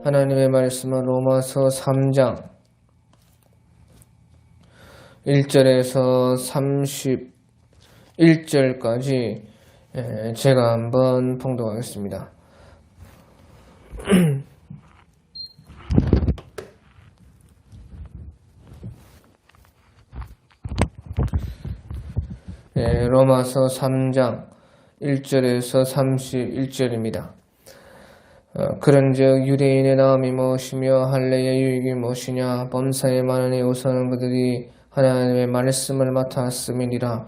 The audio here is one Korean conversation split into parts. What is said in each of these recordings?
하나님의 말씀은 로마서 3장 1절에서 31절까지 제가 한번 봉독하겠습니다. 로마서 3장 1절에서 31절입니다. 그런즉 유대인의 나음이 무엇이며 할례의 유익이 무엇이냐? 범사에 많으니 우선은 그들이 하나님의 말씀을 맡았음이니라.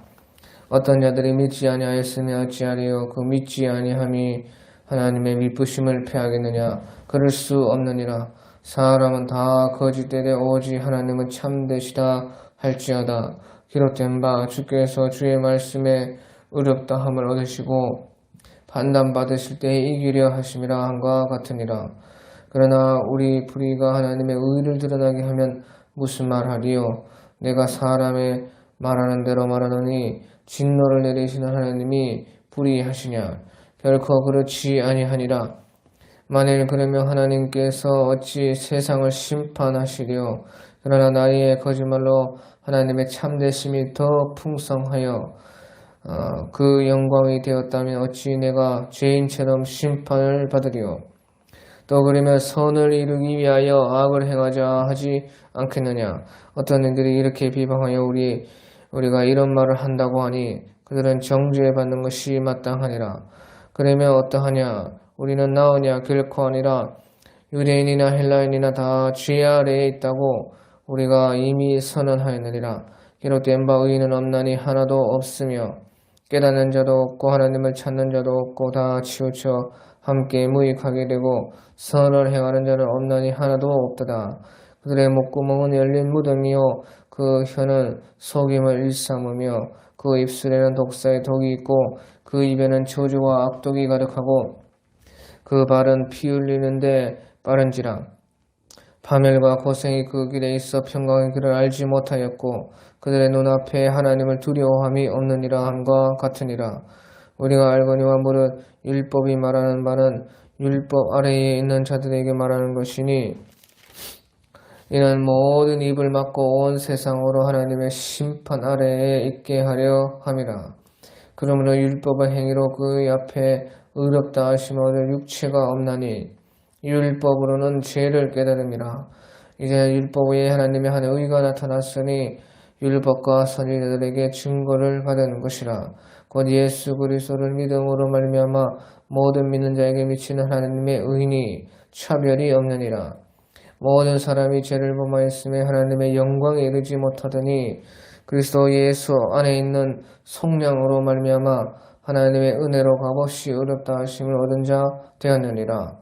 어떤 자들이 믿지 아니하였으니 어찌하리요? 그 믿지 아니함이 하나님의 미쁘심을 패하겠느냐? 그럴 수 없느니라. 사람은 다 거짓되되 오직 하나님은 참되시다 할지어다. 기록된 바 주께서 주의 말씀에 의롭다함을 얻으시고 판단받으실 때에 이기려 하심이라 함과 같으니라. 그러나 우리 불의가 하나님의 의를 드러나게 하면 무슨 말하리요? 내가 사람의 말하는 대로 말하노니 진노를 내리시는 하나님이 불의하시냐? 결코 그렇지 아니하니라. 만일 그러면 하나님께서 어찌 세상을 심판하시리요? 그러나 나의 거짓말로 하나님의 참되심이 더 풍성하여 그 영광이 되었다면 어찌 내가 죄인처럼 심판을 받으리요? 또 그러면 선을 이루기 위하여 악을 행하자 하지 않겠느냐? 어떤 이들이 이렇게 비방하여 우리가 이런 말을 한다고 하니 그들은 정죄받는 것이 마땅하니라. 그러면 어떠하냐? 우리는 나으냐? 결코 아니라. 유대인이나 헬라인이나 다 죄 아래에 있다고 우리가 이미 선언하였느니라. 기록된 바 의인은 없나니 하나도 없으며 깨닫는 자도 없고 하나님을 찾는 자도 없고 다 치우쳐 함께 무익하게 되고 선을 행하는 자는 없나니 하나도 없도다. 그들의 목구멍은 열린 무덤이요 그 혀는 속임을 일삼으며 그 입술에는 독사의 독이 있고 그 입에는 저주와 악독이 가득하고 그 발은 피 흘리는데 빠른지라. 파멸과 고생이 그 길에 있어 평강의 길을 알지 못하였고 그들의 눈앞에 하나님을 두려워함이 없느니라 함과 같으니라. 우리가 알거니와 무릇 율법이 말하는 바는 율법 아래에 있는 자들에게 말하는 것이니 이는 모든 입을 막고 온 세상으로 하나님의 심판 아래에 있게 하려 함이라. 그러므로 율법의 행위로 그의 앞에 의롭다 하심을 얻을 육체가 없나니 율법으로는 죄를 깨달음이라. 이제 율법 외에 하나님의 한 의가 나타났으니 율법과 선지자들에게 증거를 받은 것이라. 곧 예수 그리스도를 믿음으로 말미암아 모든 믿는 자에게 미치는 하나님의 의니 차별이 없느니라. 모든 사람이 죄를 범하였음에 하나님의 영광에 이르지 못하더니 그리스도 예수 안에 있는 속량으로 말미암아 하나님의 은혜로 값없이 의롭다 하심을 얻은 자 되었느니라.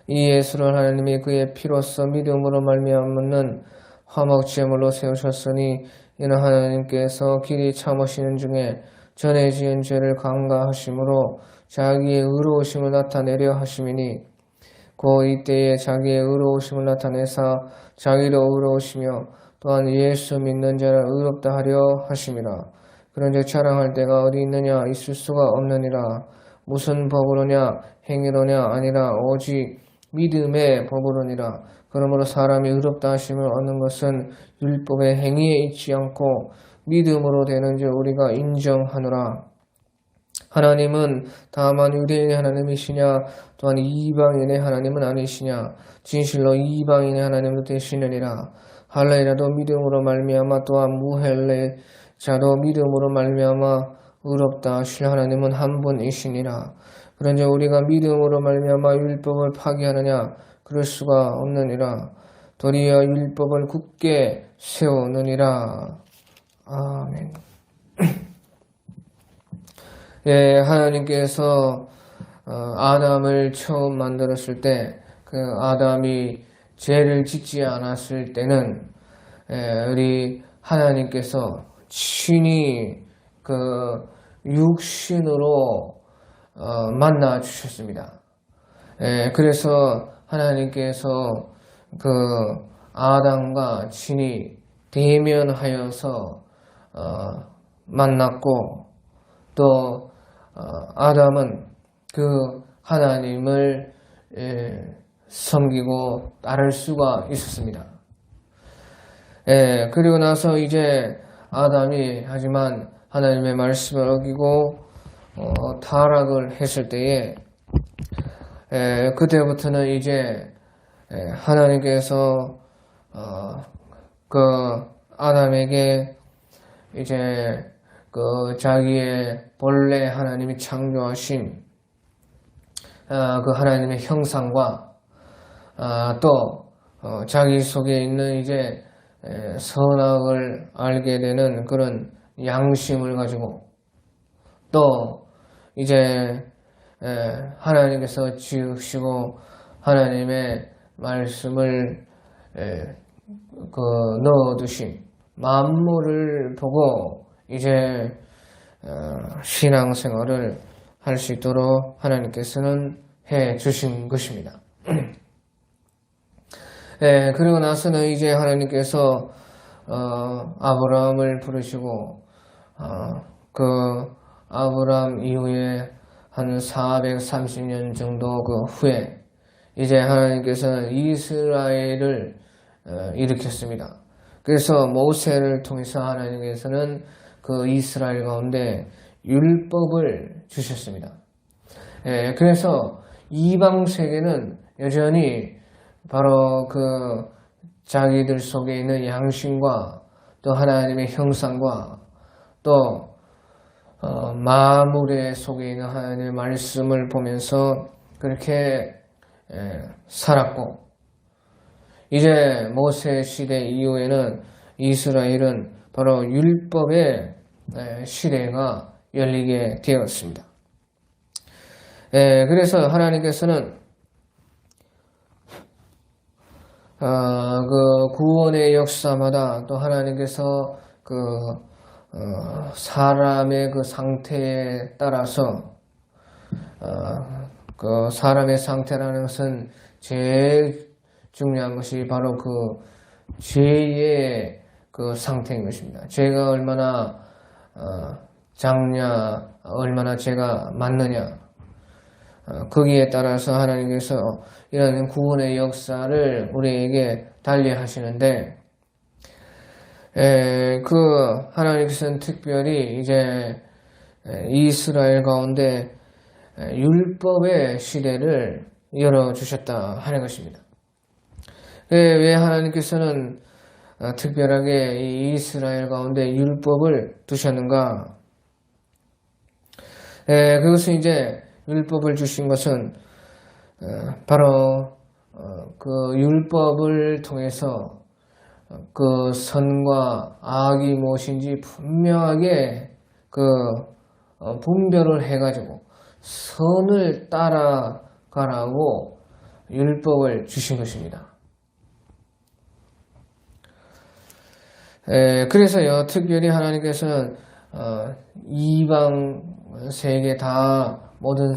이 예수를 하나님이 그의 피로써 믿음으로 말미암는 화목제물로 세우셨으니 이는 하나님께서 길이 참으시는 중에 전에 지은 죄를 강가하심으로 자기의 의로우심을 나타내려 하심이니 곧 이때에 자기의 의로우심을 나타내사 자기로 의로우시며 또한 예수 믿는 자를 의롭다 하려 하심이라. 그런즉 자랑할 때가 어디 있느냐? 있을 수가 없느니라. 무슨 법으로냐? 행위로냐? 아니라 오직 믿음의 법으로니라. 그러므로 사람이 의롭다 하심을 얻는 것은 율법의 행위에 있지 않고 믿음으로 되는 줄 우리가 인정하노라. 하나님은 다만 유대인의 하나님이시냐? 또한 이방인의 하나님은 아니시냐? 진실로 이방인의 하나님도 되시느니라. 할례라도 믿음으로 말미암아 또한 무할례자도 믿음으로 말미암아 의롭다 하실 하나님은 한 분이시니라. 그런즉 우리가 믿음으로 말미암아 율법을 파기하느냐? 그럴 수가 없느니라. 도리어 율법을 굳게 세우느니라. 아멘. 하나님께서 아담을 처음 만들었을 때 그 아담이 죄를 짓지 않았을 때는 우리 하나님께서 친히 그 육신으로 만나 주셨습니다. 그래서 하나님께서 그 아담과 친히 대면하여서 만났고 또 아담은 그 하나님을 섬기고 따를 수가 있었습니다. 그리고 나서 이제 아담이 하지만 하나님의 말씀을 어기고 타락을 했을 때에 그때부터는 이제 하나님께서 그 아담에게 이제 그 자기의 본래 하나님이 창조하신 그 하나님의 형상과 또 자기 속에 있는 이제 선악을 알게 되는 그런 양심을 가지고 또 이제 하나님께서 지으시고 하나님의 말씀을 넣어두신 만물을 보고 이제 신앙생활을 할 수 있도록 하나님께서는 해 주신 것입니다. 그리고 나서는 이제 하나님께서 아브라함을 부르시고 그 아브라함 이후에 한 430년 정도 그 후에 이제 하나님께서는 이스라엘을 일으켰습니다. 그래서 모세를 통해서 하나님께서는 그 이스라엘 가운데 율법을 주셨습니다. 그래서 이방 세계는 여전히 바로 그 자기들 속에 있는 양심과 또 하나님의 형상과 또 만물의 속에 있는 하나님의 말씀을 보면서 그렇게 살았고 이제 모세 시대 이후에는 이스라엘은 바로 율법의 시대가 열리게 되었습니다. 그래서 하나님께서는 그 구원의 역사마다 또 하나님께서 그 사람의 그 상태에 따라서 그 사람의 상태라는 것은 제일 중요한 것이 바로 그 죄의 그 상태인 것입니다. 죄가 얼마나 작냐, 얼마나 죄가 많느냐, 거기에 따라서 하나님께서 이런 구원의 역사를 우리에게 달리하시는데, 그 하나님께서는 특별히 이제 이스라엘 가운데 율법의 시대를 열어주셨다 하는 것입니다. 왜 하나님께서는 특별하게 이 이스라엘 가운데 율법을 두셨는가? 그것은 이제 율법을 주신 것은 바로 그 율법을 통해서 그 선과 악이 무엇인지 분명하게 그 분별을 해가지고 선을 따라가라고 율법을 주신 것입니다. 그래서요, 특별히 하나님께서는 이방 세계 다 모든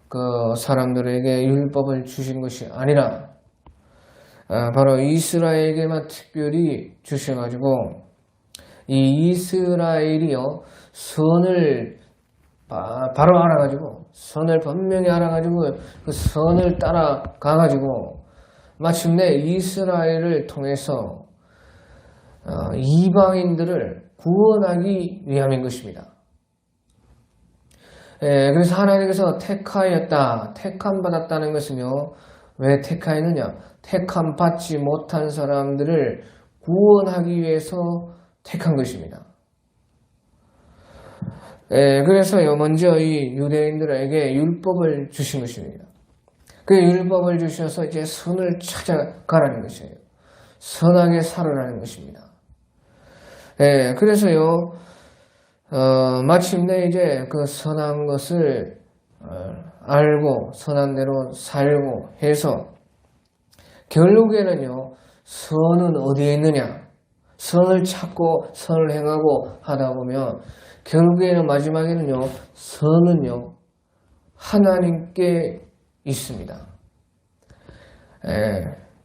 그 사람들에게 율법을 주신 것이 아니라 바로 이스라엘에게만 특별히 주셔가지고 이 이스라엘이요 선을 바로 알아가지고 선을 분명히 알아가지고 그 선을 따라가가지고 마침내 이스라엘을 통해서 이방인들을 구원하기 위함인 것입니다. 그래서 하나님께서 택하였다, 택함 받았다는 것은요, 왜 택하였느냐? 택함 받지 못한 사람들을 구원하기 위해서 택한 것입니다. 그래서요, 먼저 이 유대인들에게 율법을 주신 것입니다. 그 율법을 주셔서 이제 선을 찾아가라는 것이에요. 선하게 살아라는 것입니다. 그래서요, 마침내 이제 그 선한 것을 알고 선한 대로 살고 해서 결국에는요, 선은 어디에 있느냐? 선을 찾고 선을 행하고 하다 보면 결국에는 마지막에는요, 선은요, 하나님께 있습니다.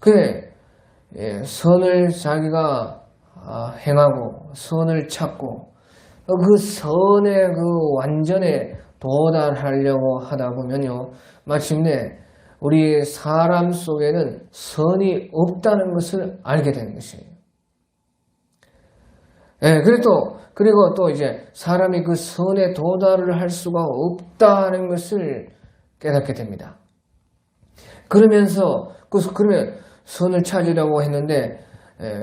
그래, 선을 자기가 행하고 선을 찾고 그 선의 그 완전에 도달하려고 하다 보면요, 마침내 우리 사람 속에는 선이 없다는 것을 알게 되는 것이에요. 예, 그리고 또 이제 사람이 그 선에 도달을 할 수가 없다는 것을 깨닫게 됩니다. 그러면 선을 찾으려고 했는데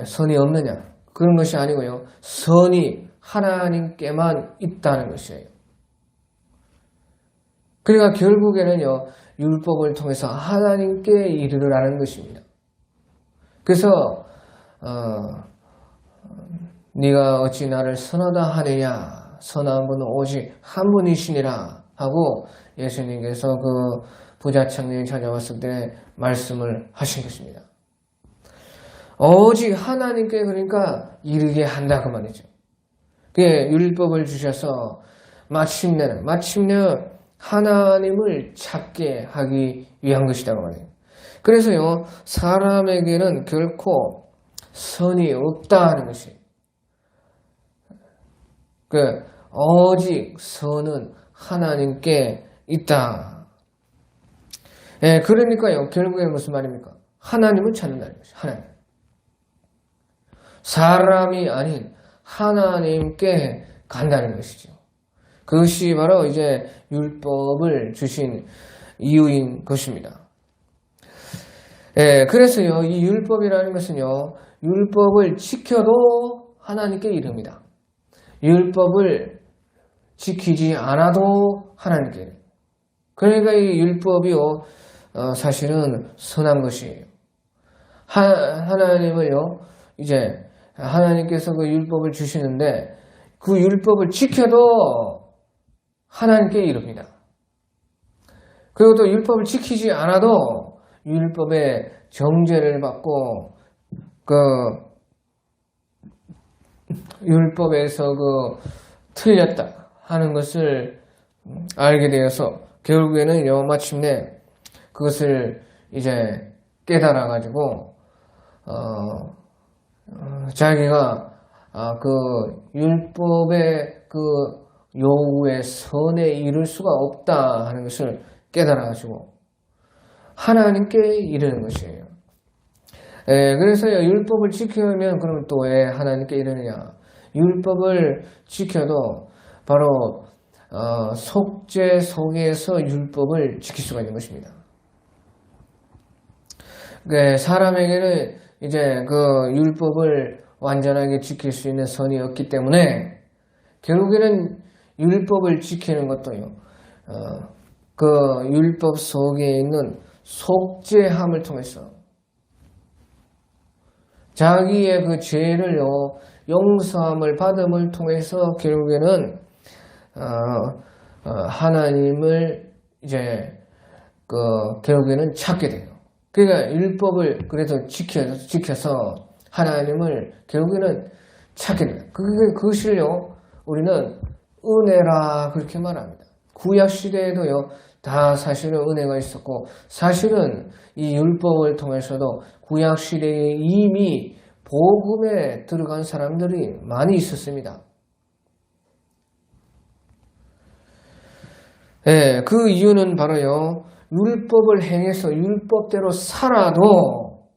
선이 없느냐? 그런 것이 아니고요. 선이 하나님께만 있다는 것이에요. 그러니까 결국에는요, 율법을 통해서 하나님께 이르르라는 것입니다. 그래서 네가 어찌 나를 선하다 하느냐, 선한 분은 오직 한 분이시니라 하고 예수님께서 그 부자 청년이 찾아왔을 때 말씀을 하신 것입니다. 오직 하나님께 그러니까 이르게 한다 그 말이죠. 그게 율법을 주셔서 마침내 하나님을 찾게 하기 위한 것이다 그 말이에요. 그래서요, 사람에게는 결코 선이 없다는 것이에요. 오직 선은 하나님께 있다. 예, 그러니까요, 결국에 무슨 말입니까? 하나님을 찾는다는 것이죠. 하나님. 사람이 아닌 하나님께 간다는 것이죠. 그것이 바로 이제 율법을 주신 이유인 것입니다. 예, 그래서요, 이 율법이라는 것은요, 율법을 지켜도 하나님께 이릅니다. 율법을 지키지 않아도 하나님께 이릅니다. 그러니까 이 율법이요, 사실은 선한 것이에요. 하나님을요, 이제 하나님께서 그 율법을 주시는데 그 율법을 지켜도 하나님께 이릅니다. 그리고 또 율법을 지키지 않아도 율법의 정죄를 받고 그 율법에서 틀렸다 하는 것을 알게 되어서 결국에는요, 마침내 그것을 이제 깨달아가지고 자기가 그 율법의 그 요구의 선에 이를 수가 없다 하는 것을 깨달아가지고 하나님께 이르는 것이에요. 그래서요, 율법을 지키면 그럼 또 왜 하나님께 이르느냐? 율법을 지켜도 바로 속죄 속에서 율법을 지킬 수가 있는 것입니다. 사람에게는 이제 그 율법을 완전하게 지킬 수 있는 선이 없기 때문에 결국에는 율법을 지키는 것도요, 그 율법 속에 있는 속죄함을 통해서 자기의 그 죄를요, 용서함을 받음을 통해서 결국에는 하나님을 이제 결국에는 찾게 돼요. 그러니까 율법을 그래서 지켜서 하나님을 결국에는 찾게 돼요. 그것을요, 우리는 은혜라 그렇게 말합니다. 구약 시대에도요, 다 사실은 은혜가 있었고, 사실은 이 율법을 통해서도 구약 시대에 이미 복음에 들어간 사람들이 많이 있었습니다. 네, 그 이유는 바로요, 율법을 행해서 율법대로 살아도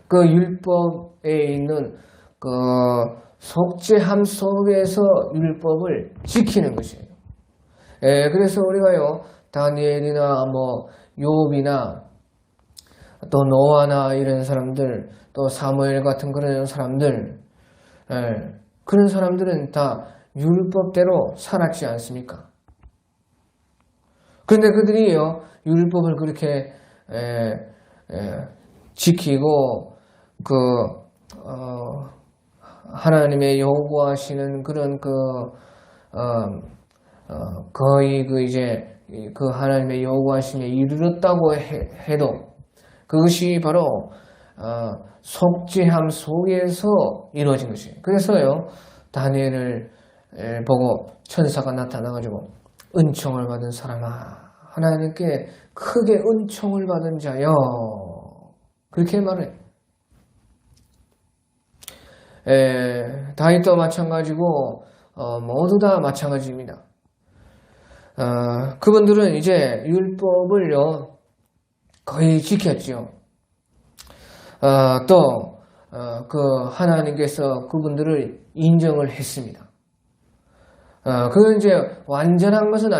그 율법에 있는 그 속죄함 속에서 율법을 지키는 것이에요. 그래서 우리가요, 다니엘이나 욥이나 또 노아나 이런 사람들, 또 사무엘 같은 그런 사람들, 그런 사람들은 다 율법대로 살았지 않습니까? 그런데 그들이요, 율법을 그렇게 지키고 하나님의 요구하시는 그런 거의 그 하나님의 요구하심에 이르렀다고 해도 그것이 바로 속죄함 속에서 이루어진 것이에요. 그래서요, 다니엘을 보고 천사가 나타나가지고 은총을 받은 사람아, 하나님께 크게 은총을 받은 자여, 그렇게 말해요. 다윗도 마찬가지고 모두 다 마찬가지입니다. 그분들은 이제 율법을요, 거의 지켰죠. 또 그 하나님께서 그분들을 인정을 했습니다. 그건 이제 완전한 것은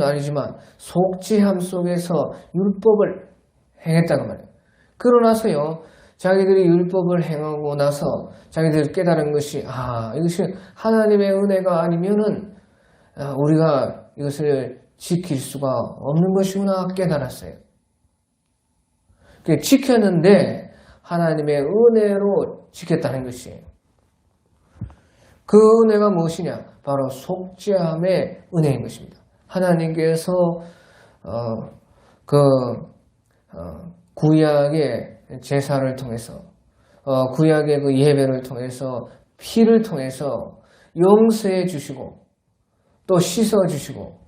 아니지만 속죄함 속에서 율법을 행했다고 말해요. 그러나서요, 자기들이 율법을 행하고 나서 자기들이 깨달은 것이 이것이 하나님의 은혜가 아니면은 우리가 이것을 지킬 수가 없는 것이구나 깨달았어요. 지켰는데 하나님의 은혜로 지켰다는 것이에요. 그 은혜가 무엇이냐? 바로 속죄함의 은혜인 것입니다. 하나님께서 구약의 제사를 통해서 구약의 그 예배를 통해서 피를 통해서 용서해 주시고 또 씻어 주시고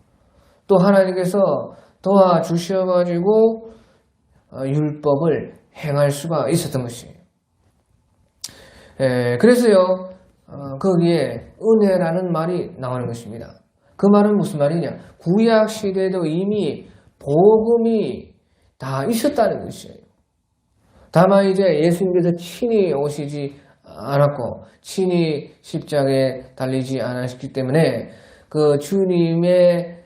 또 하나님께서 도와주셔가지고 율법을 행할 수가 있었던 것이에요. 그래서요, 거기에 은혜라는 말이 나오는 것입니다. 그 말은 무슨 말이냐? 구약 시대에도 이미 복음이 다 있었다는 것이에요. 다만 이제 예수님께서 친히 오시지 않았고 친히 십자가에 달리지 않으셨기 때문에 그 주님의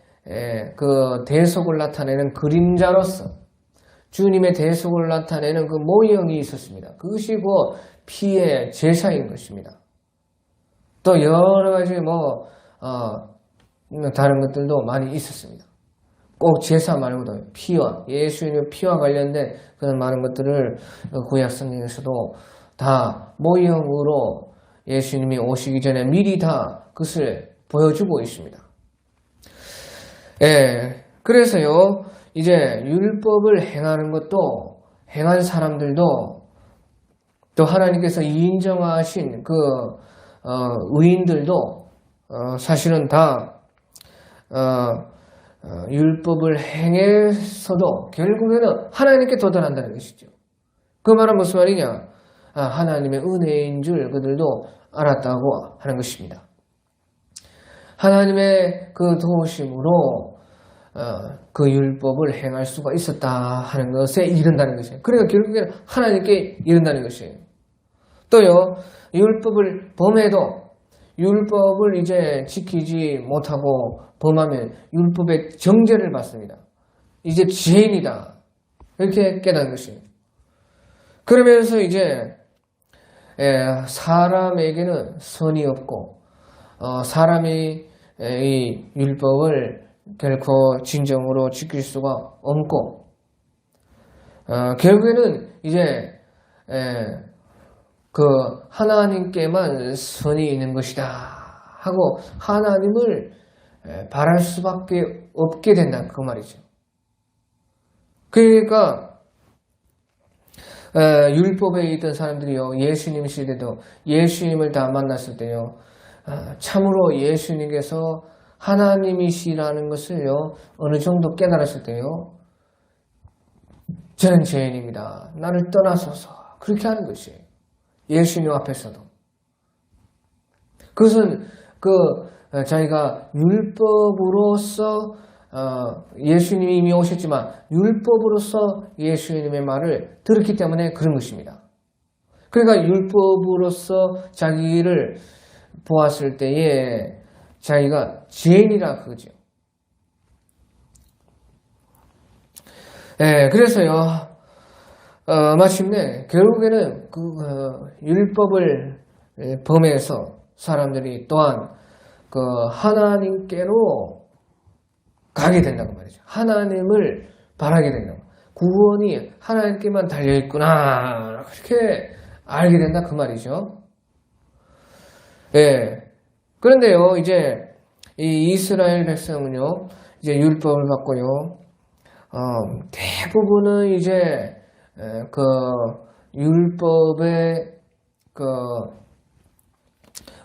그 대속을 나타내는 그림자로서 주님의 대속을 나타내는 그 모형이 있었습니다. 그것이 곧 피의 제사인 것입니다. 또 여러 가지 다른 것들도 많이 있었습니다. 꼭 제사 말고도 피와 예수님의 피와 관련된 그런 많은 것들을 구약 성경에서도 다 모형으로 예수님이 오시기 전에 미리 다 그것을 보여주고 있습니다. 그래서요, 이제 율법을 행하는 것도 행한 사람들도 또 하나님께서 인정하신 그 의인들도 사실은 다 율법을 행해서도 결국에는 하나님께 도달한다는 것이죠. 그 말은 무슨 말이냐? 하나님의 은혜인 줄 그들도 알았다고 하는 것입니다. 하나님의 그 도우심으로 그 율법을 행할 수가 있었다 하는 것에 이른다는 것이에요. 그러니까 결국에는 하나님께 이른다는 것이에요. 또요, 율법을 범해도 율법을 이제 지키지 못하고 범하면 율법의 정죄를 받습니다. 이제 죄인이다. 이렇게 깨닫는 것이에요. 그러면서 이제 사람에게는 선이 없고 사람이 이 율법을 결코 진정으로 지킬 수가 없고 결국에는 이제 그 하나님께만 선이 있는 것이다 하고 하나님을 바랄 수밖에 없게 된다 그 말이죠. 그러니까 율법에 있던 사람들이요, 예수님 시대도 예수님을 다 만났을 때요, 참으로 예수님께서 하나님이시라는 것을요, 어느 정도 깨달았을 때요, 저는 죄인입니다. 나를 떠나소서. 그렇게 하는 것이에요. 예수님 앞에서도. 그것은 자기가 율법으로서 예수님이 이미 오셨지만 율법으로서 예수님의 말을 들었기 때문에 그런 것입니다. 그러니까 율법으로서 자기를 보았을 때에 자기가 죄인이라 그거죠. 그래서요, 마침내 결국에는 율법을 범해서 사람들이 또한 그 하나님께로 가게 된다고 말이죠. 하나님을 바라게 된다고. 구원이 하나님께만 달려있구나. 그렇게 알게 된다 그 말이죠. 그런데요, 이제 이 이스라엘 백성은요, 이제 율법을 받고요, 대부분은 이제 그 율법의 그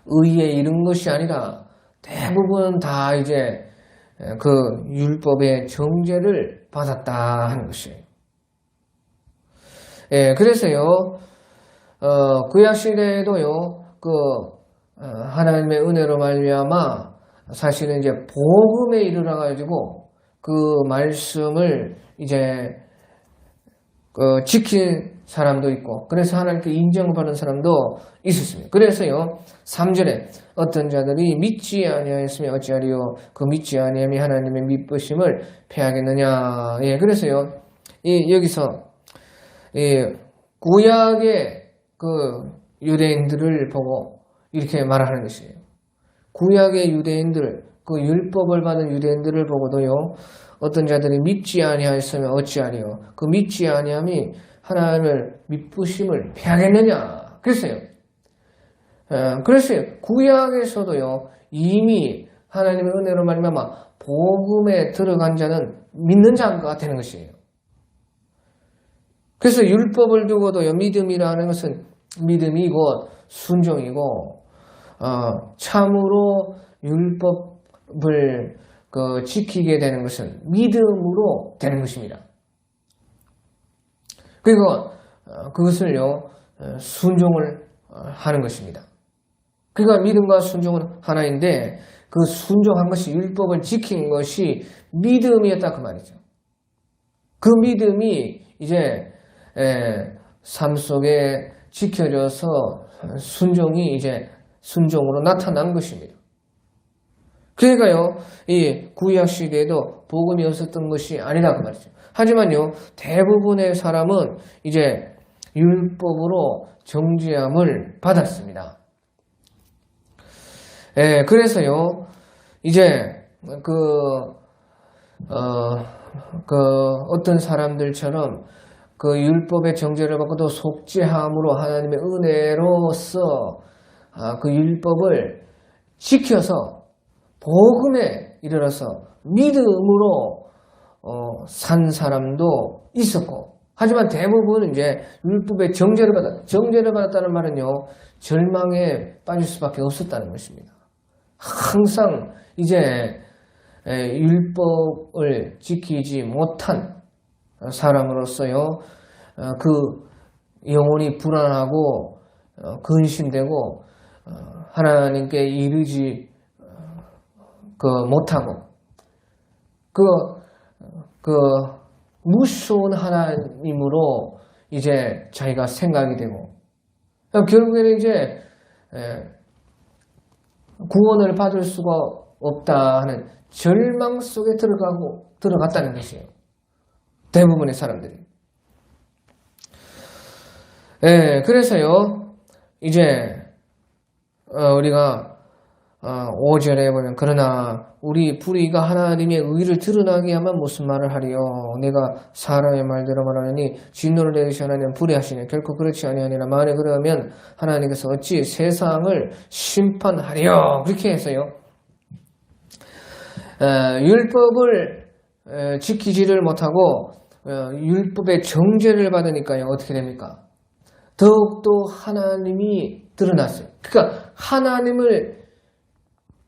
의에 이른 것이 아니라 대부분 다 이제 그 율법의 정죄를 받았다 하는 것이에요. 그래서요, 구약 시대에도요, 하나님의 은혜로 말미암아 사실은 이제 복음에 이르러 가지고 그 말씀을 이제 지킨 사람도 있고, 그래서 하나님께 인정받은 사람도 있었습니다. 그래서요, 3절에 어떤 자들이 믿지 아니하였으며 어찌하리요? 그 믿지 아니함이 하나님의 미쁘심을 패하겠느냐. 예, 그래서요, 여기서 구약의 그 유대인들을 보고 이렇게 말하는 것이에요. 구약의 유대인들, 그 율법을 받은 유대인들을 보고도요, 어떤 자들이 믿지 아니하였으면 어찌하리요? 그 믿지 아니함이 하나님을 미쁘심을 패하겠느냐? 그랬어요. 그래서 구약에서도요, 이미 하나님의 은혜로 말미암아 복음에 들어간 자는 믿는 자가 되는 것이에요. 그래서 율법을 두고도요, 믿음이라는 것은 믿음이 곧 순종이고, 참으로 율법을 지키게 되는 것은 믿음으로 되는 것입니다. 그리고 그것을요, 순종을 하는 것입니다. 그러니까 믿음과 순종은 하나인데, 그 순종한 것이, 율법을 지킨 것이 믿음이었다 그 말이죠. 그 믿음이 이제 삶 속에 지켜져서 순종이 이제 순종으로 나타난 것입니다. 그러니까요, 이 구약 시대에도 복음이 없었던 것이 아니다 그 말이죠. 하지만요, 대부분의 사람은 이제 율법으로 정죄함을 받았습니다. 그래서요, 이제 어떤 사람들처럼 그 율법의 정죄를 받고도 속죄함으로 하나님의 은혜로서 그 율법을 지켜서 복음에 이르러서 믿음으로 산 사람도 있었고, 하지만 대부분은 이제 율법의 정죄를 받았다는 말은요, 절망에 빠질 수밖에 없었다는 것입니다. 항상 이제 율법을 지키지 못한 사람으로서요, 그 영혼이 불안하고 근심되고 하나님께 이르지 못하고 무서운 하나님으로 이제 자기가 생각이 되고, 결국에는 이제 구원을 받을 수가 없다 하는 절망 속에 들어갔다는 것이에요. 대부분의 사람들이. 그래서요, 이제 우리가 5절에 보면, 그러나 우리 불의가 하나님의 의를 드러나게 하면 무슨 말을 하리요? 내가 사람의 말대로 말하느니 진노를 내리시 하나님 불의하시네. 결코 그렇지 아니하니라. 만에 그러면 하나님께서 어찌 세상을 심판하리요? 그렇게 해서요, 율법을 지키지를 못하고 율법의 정죄를 받으니까요, 어떻게 됩니까? 더욱더 하나님이 드러났어요. 그러니까 하나님을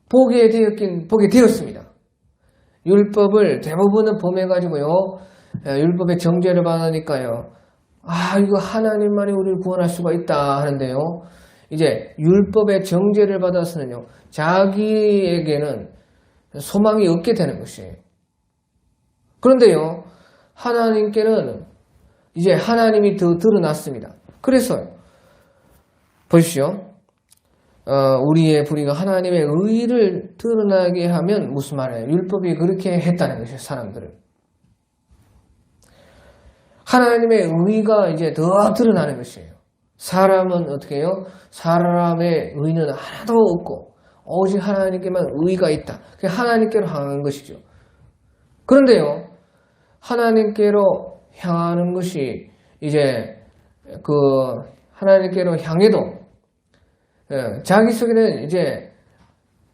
보게 되었습니다. 율법을 대부분은 범해가지고요, 율법의 정죄를 받으니까요, 이거 하나님만이 우리를 구원할 수가 있다 하는데요, 이제 율법의 정죄를 받아서는요, 자기에게는 소망이 없게 되는 것이에요. 그런데요, 하나님께는 이제 하나님이 더 드러났습니다. 그래서 보십시오. 우리의 불의가 하나님의 의를 드러나게 하면 무슨 말이에요? 율법이 그렇게 했다는 것이에요, 사람들을. 하나님의 의가 이제 더 드러나는 것이에요. 사람은 어떻게 해요? 사람의 의는 하나도 없고 오직 하나님께만 의가 있다. 그게 하나님께로 향하는 것이죠. 그런데요, 하나님께로 향하는 것이 이제 하나님께로 향해도 자기 속에는 이제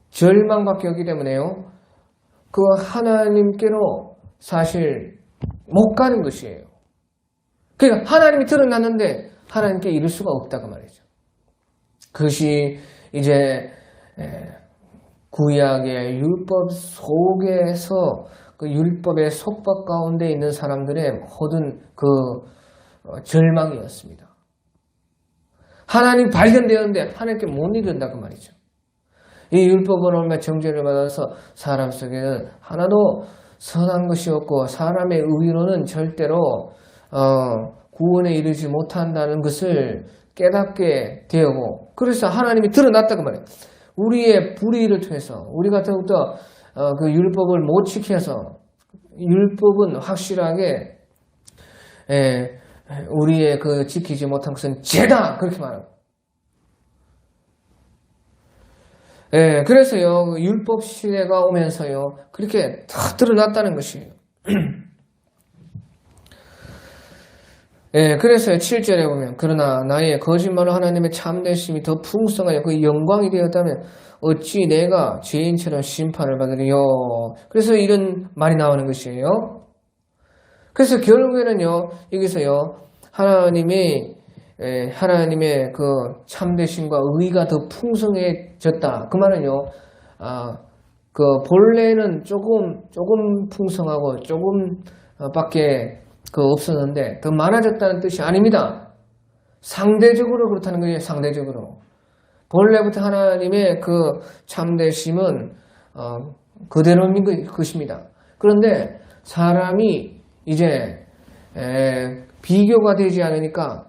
절망밖에 없기 때문에요, 그 하나님께로 사실 못 가는 것이에요. 그러니까 하나님이 드러났는데 하나님께 이룰 수가 없다고 말이죠. 그것이 이제 구약의 율법 속에서 그 율법의 속박 가운데 있는 사람들의 모든 그 절망이었습니다. 하나님 발견되었는데 하나님께 못 이른다고 말이죠. 이 율법은 얼마 정죄를 받아서 사람 속에는 하나도 선한 것이 없고 사람의 의로는 절대로 구원에 이르지 못한다는 것을 깨닫게 되고, 그래서 하나님이 드러났다고 말해요. 우리의 불의를 통해서 우리가 더욱더 그 율법을 못 지켜서, 율법은 확실하게 우리의 그 지키지 못한 것은 죄다, 그렇게 말해요. 그래서요, 율법 시대가 오면서요, 그렇게 다 드러났다는 것이에요. 그래서요, 7절에 보면, 그러나 나의 거짓말로 하나님의 참되심이 더 풍성하여 그 영광이 되었다면 어찌 내가 죄인처럼 심판을 받으리요. 그래서 이런 말이 나오는 것이에요. 그래서 결국에는요, 여기서요, 하나님의 그 참되심과 의가 더 풍성해졌다. 그 말은요, 그 본래는 조금 풍성하고 조금 밖에 없었는데 더 많아졌다는 뜻이 아닙니다. 상대적으로 그렇다는 거예요. 상대적으로. 본래부터 하나님의 그 참되심은 그대로인 것입니다. 그런데 사람이 이제 비교가 되지 않으니까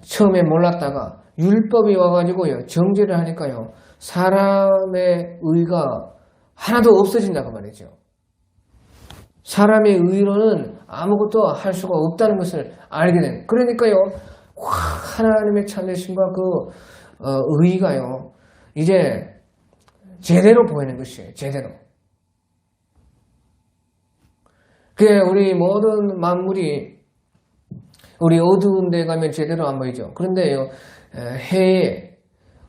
처음에 몰랐다가 율법이 와가지고요, 정죄를 하니까요, 사람의 의가 하나도 없어진다고 말이죠. 사람의 의로는 아무것도 할 수가 없다는 것을 알게 된. 그러니까요, 하나님의 참되심과 그 의가요, 이제 제대로 보이는 것이에요. 제대로. 그게 우리 모든 만물이 우리 어두운 데 가면 제대로 안 보이죠. 그런데요, 해에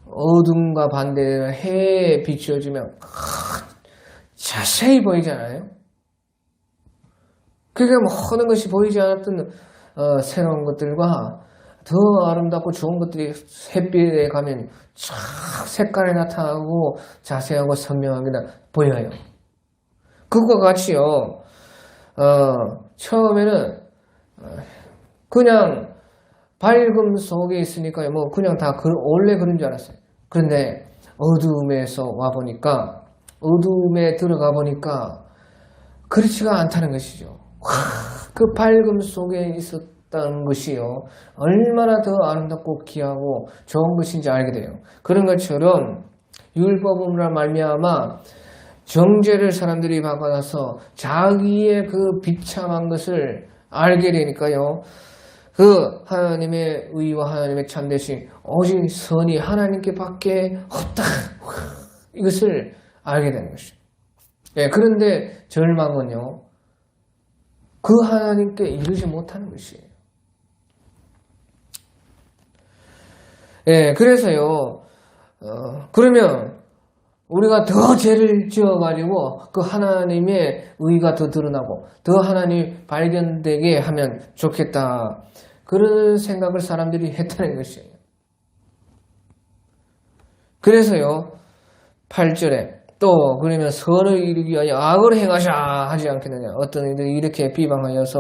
어둠과 반대로 해에 비추어지면 자세히 보이잖아요. 그게 모든 것이 보이지 않았던 새로운 것들과 더 아름답고 좋은 것들이 햇빛에 가면 쫙 색깔이 나타나고 자세하고 선명하게 보여요. 그것과 같이요, 처음에는 그냥 밝음 속에 있으니까요, 뭐 그냥 다 원래 그런 줄 알았어요. 그런데 어두움에서 와보니까, 어두움에 들어가 보니까 그렇지가 않다는 것이죠. 그 밝음 속에 있었다는 것이요, 얼마나 더 아름답고 귀하고 좋은 것인지 알게 돼요. 그런 것처럼 율법으로 말미암아 정죄를 사람들이 받아서 자기의 그 비참한 것을 알게 되니까요, 그 하나님의 의와 하나님의 참되심, 오직 선이 하나님께 밖에 없다, 이것을 알게 되는 것이죠. 그런데 절망은요, 그 하나님께 이르지 못하는 것이에요. 그래서요, 그러면 우리가 더 죄를 지어가지고 그 하나님의 의가 더 드러나고 더 하나님이 발견되게 하면 좋겠다, 그런 생각을 사람들이 했다는 것이에요. 그래서요, 8절에 또 그러면 선을 이루기 위하여 악을 행하자 하지 않겠느냐. 어떤 이들이 이렇게 비방하여서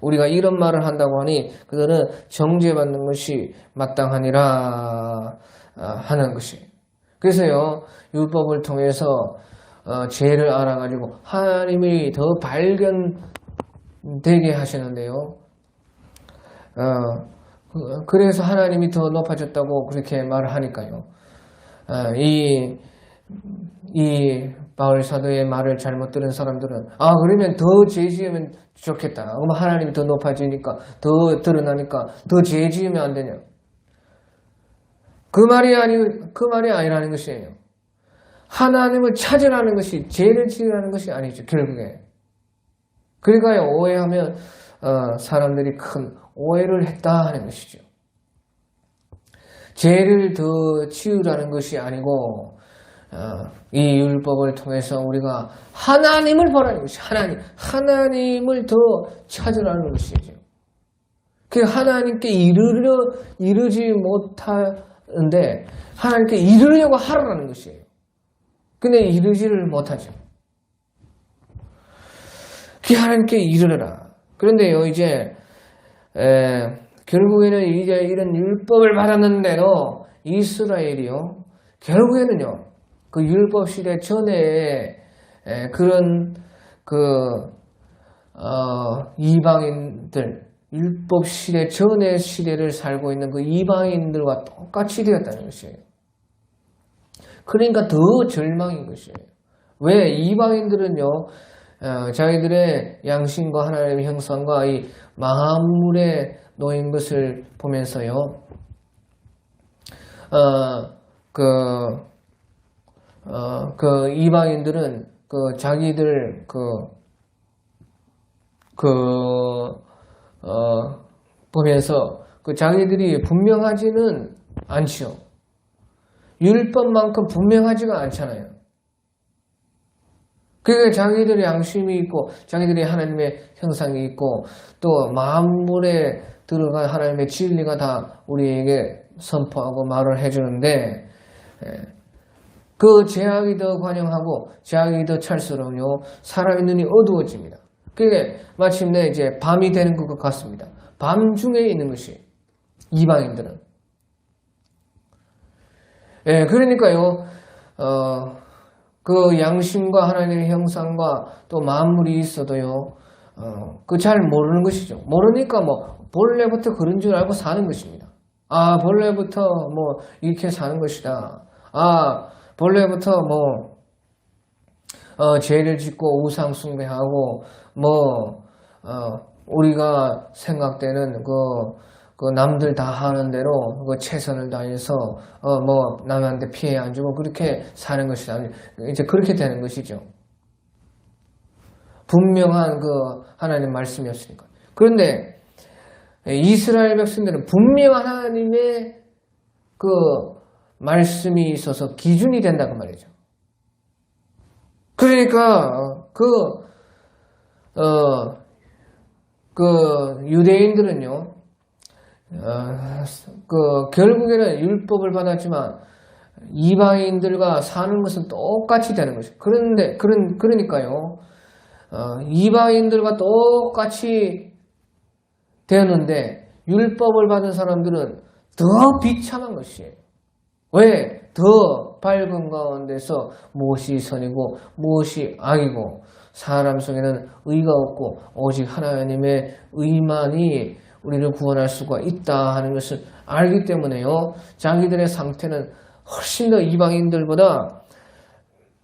우리가 이런 말을 한다고 하니 그들은 정죄받는 것이 마땅하니라 하는 것이에요. 그래서요, 율법을 통해서 죄를 알아가지고 하나님이 더 발견되게 하시는데요, 그래서 하나님이 더 높아졌다고 그렇게 말을 하니까요, 이 바울 사도의 말을 잘못 들은 사람들은 그러면 더 죄 지으면 좋겠다, 그럼 하나님이 더 높아지니까 더 드러나니까 더 죄 지으면 안 되냐, 그 말이 아니라는 것이에요. 하나님을 찾으라는 것이 죄를 지으라는 것이 아니죠, 결국에. 그러니까 오해하면 사람들이 큰 오해를 했다 하는 것이죠. 죄를 더 지으라는 것이 아니고 이 율법을 통해서 우리가 하나님을 보라는 것이, 하나님을 더 찾으라는 것이죠. 그 하나님께 이르지 못하는데 하나님께 이르려고 하라는 것이에요. 근데 이르지를 못하죠. 그 하나님께 이르라. 그런데요, 이제 결국에는 이제 이런 율법을 받았는데도 이스라엘이요, 결국에는요, 그 율법 시대 전에 그런 이방인들, 율법 시대 전의 시대를 살고 있는 그 이방인들과 똑같이 되었다는 것이에요. 그러니까 더 절망인 것이에요. 왜? 이방인들은요, 자기들의 양심과 하나님의 형상과 이 만물에 놓인 것을 보면서요, 이방인들은 자기들 보면서 자기들이 분명하지는 않지요. 율법만큼 분명하지가 않잖아요. 그러니까 자기들의 양심이 있고 자기들의 하나님의 형상이 있고 또 만물에 들어간 하나님의 진리가 다 우리에게 선포하고 말을 해주는데 그 제약이 더 관영하고 제약이 더 찰수록요 사람의 눈이 어두워집니다. 그게 마침내 이제 밤이 되는 것 같습니다. 밤 중에 있는 것이 이방인들은. 그러니까요 그 양심과 하나님의 형상과 또 만물이 있어도요 잘 모르는 것이죠. 모르니까 본래부터 그런 줄 알고 사는 것입니다. 본래부터 이렇게 사는 것이다. 본래부터 죄를 짓고 우상 숭배하고 우리가 생각되는 남들 다 하는 대로 최선을 다해서 남한테 피해 안 주고 그렇게 사는 것이다. 이제 그렇게 되는 것이죠. 분명한 하나님 말씀이었으니까. 그런데 이스라엘 백성들은 분명한 하나님의 말씀이 있어서 기준이 된다고 말이죠. 그러니까 유대인들은요 결국에는 율법을 받았지만 이방인들과 사는 것은 똑같이 되는 것이죠. 그러니까요 이방인들과 똑같이 되었는데 율법을 받은 사람들은 더 비참한 것이에요. 왜? 더 밝은 가운데서 무엇이 선이고 무엇이 악이고 사람 속에는 의가 없고 오직 하나님의 의만이 우리를 구원할 수가 있다 하는 것을 알기 때문에요 자기들의 상태는 훨씬 더 이방인들보다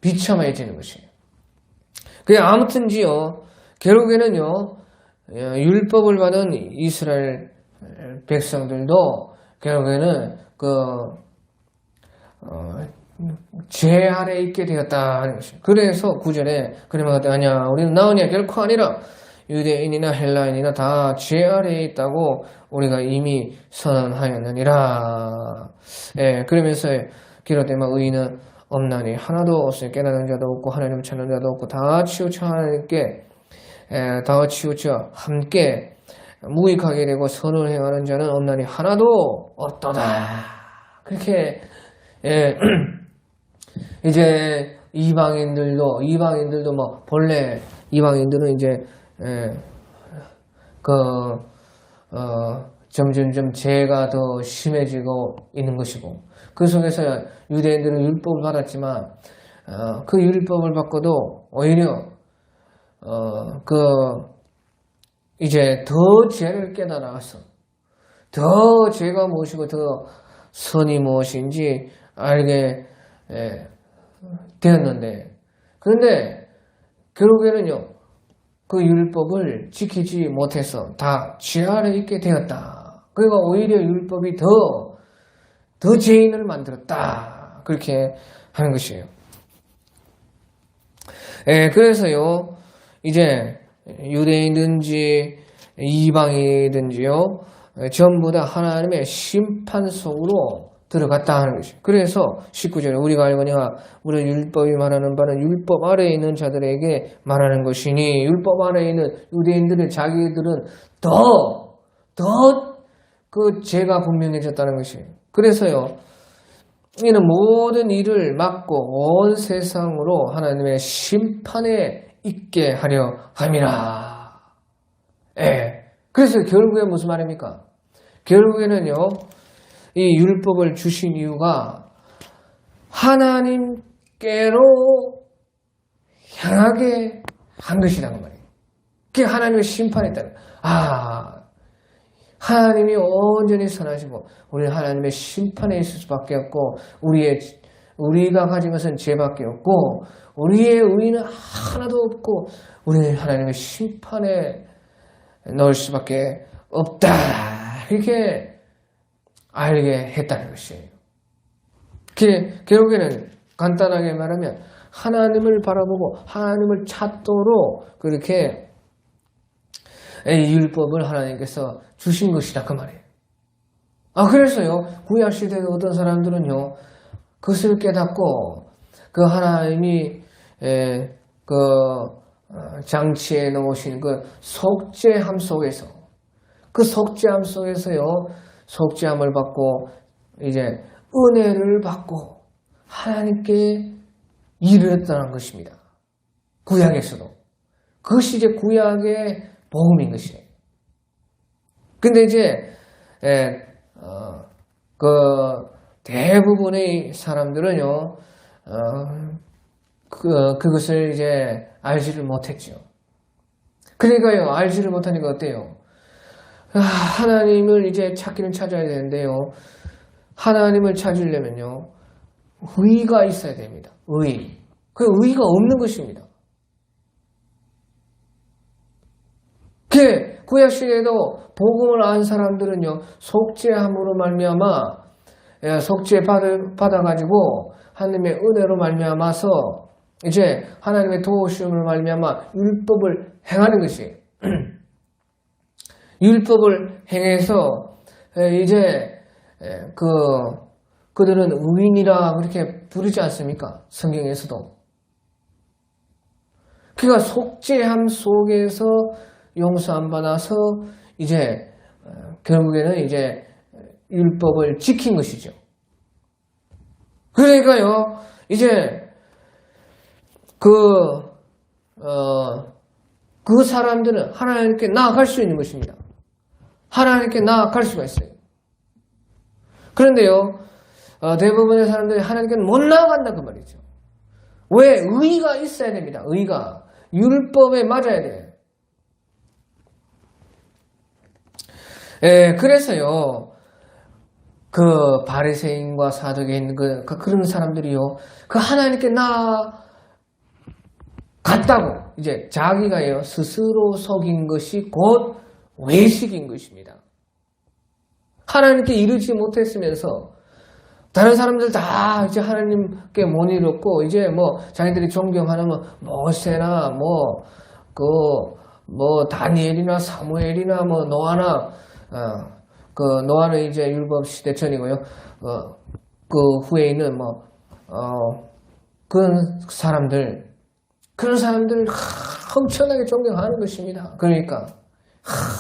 비참해지는 것이에요. 아무튼지요 결국에는요 율법을 받은 이스라엘 백성들도 결국에는 죄 아래 있게 되었다 하는 것이에요. 그래서 9절에 그러면 아니야 우리는 나으냐 결코 아니라 유대인이나 헬라인이나 다 죄 아래에 있다고 우리가 이미 선언하였느니라. 그러면서 기록되면 의인은 없나니 하나도 없으니 깨닫는 자도 없고 하나님을 찾는 자도 없고 다 치우쳐 하나님께 다 치우쳐 함께 무익하게 되고 선을 행하는 자는 없나니 하나도 없도다. 그렇게 이제 이방인들도 본래 이방인들은 이제 점점점 죄가 더 심해지고 있는 것이고 그 속에서 유대인들은 율법을 받았지만 그 율법을 받고도 오히려 이제 더 죄를 깨달아서 더 죄가 무엇이고 더 선이 무엇인지 알게 되었는데 그런데 결국에는요 그 율법을 지키지 못해서 다 죄 아래 있게 되었다. 그러니까 오히려 율법이 더 죄인을 만들었다. 그렇게 하는 것이에요. 그래서요 이제 유대인이든지 이방이든지요 전부 다 하나님의 심판 속으로 들어갔다 하는 것이죠. 그래서 19절에 우리가 알거니와 우리 율법이 말하는 바는 율법 아래에 있는 자들에게 말하는 것이니 율법 아래에 있는 유대인들은 자기들은 더 그 죄가 분명해졌다는 것이에요. 그래서요 이는 모든 일을 막고 온 세상으로 하나님의 심판에 있게 하려 함이라. 그래서 결국에 무슨 말입니까? 결국에는요 이 율법을 주신 이유가 하나님께로 향하게 한 것이라는 말이에요. 그게 하나님의 심판이 있다는 거예요. 하나님이 온전히 선하시고 우리는 하나님의 심판에 있을 수밖에 없고 우리가 가진 것은 죄밖에 없고 우리의 의는 하나도 없고 우리는 하나님의 심판에 넣을 수밖에 없다. 이렇게 알게 했다는 것이에요. 결국에는 간단하게 말하면 하나님을 바라보고 하나님을 찾도록 그렇게 율법을 하나님께서 주신 것이다 그 말이에요. 그래서요 구약시대의 어떤 사람들은요 그것을 깨닫고 그 하나님이 장치에 놓으신 그 속죄함 속에서 그 속죄함 속에서요 속죄함을 받고 이제 은혜를 받고 하나님께 이르렀다는 것입니다. 구약에서도 그것이 이제 구약의 복음인 것이에요. 근데 이제 대부분의 사람들은요 그것을 이제 알지를 못했죠. 그러니까요 알지를 못하니까 어때요? 하나님을 이제 찾기는 찾아야 되는데요 하나님을 찾으려면요 의가 있어야 됩니다. 그 의가 없는 것입니다. 구약시대에도 복음을 안 사람들은요 속죄함으로 말미암아 속죄 받아가지고 하나님의 은혜로 말미암아서 이제 하나님의 도우심으로 말미암아 율법을 행하는 것이에요. 율법을 행해서 이제 그들은 의인이라 그렇게 부르지 않습니까? 성경에서도. 그가 속죄함 속에서 용서 안 받아서 이제 결국에는 이제 율법을 지킨 것이죠. 그러니까요, 이제 그 사람들은 하나님께 나아갈 수 있는 것입니다. 하나님께 나아갈 수가 있어요. 그런데요, 대부분의 사람들이 하나님께 못 나아간다 그 말이죠. 왜? 의가 있어야 됩니다. 의가. 율법에 맞아야 돼요. 그래서요, 그 바리새인과 사두개인 그런 사람들이요, 그 하나님께 나아갔다고 이제 자기가요 스스로 속인 것이 곧 외식인 것입니다. 하나님께 이르지 못했으면서 다른 사람들 다 이제 하나님께 못 이뤘고 이제 뭐 자기들이 존경하는 모세나 다니엘이나 사무엘이나 노아나 노아는 이제 율법 시대 전이고요. 그 후에 있는 그런 사람들 엄청나게 존경하는 것입니다. 그러니까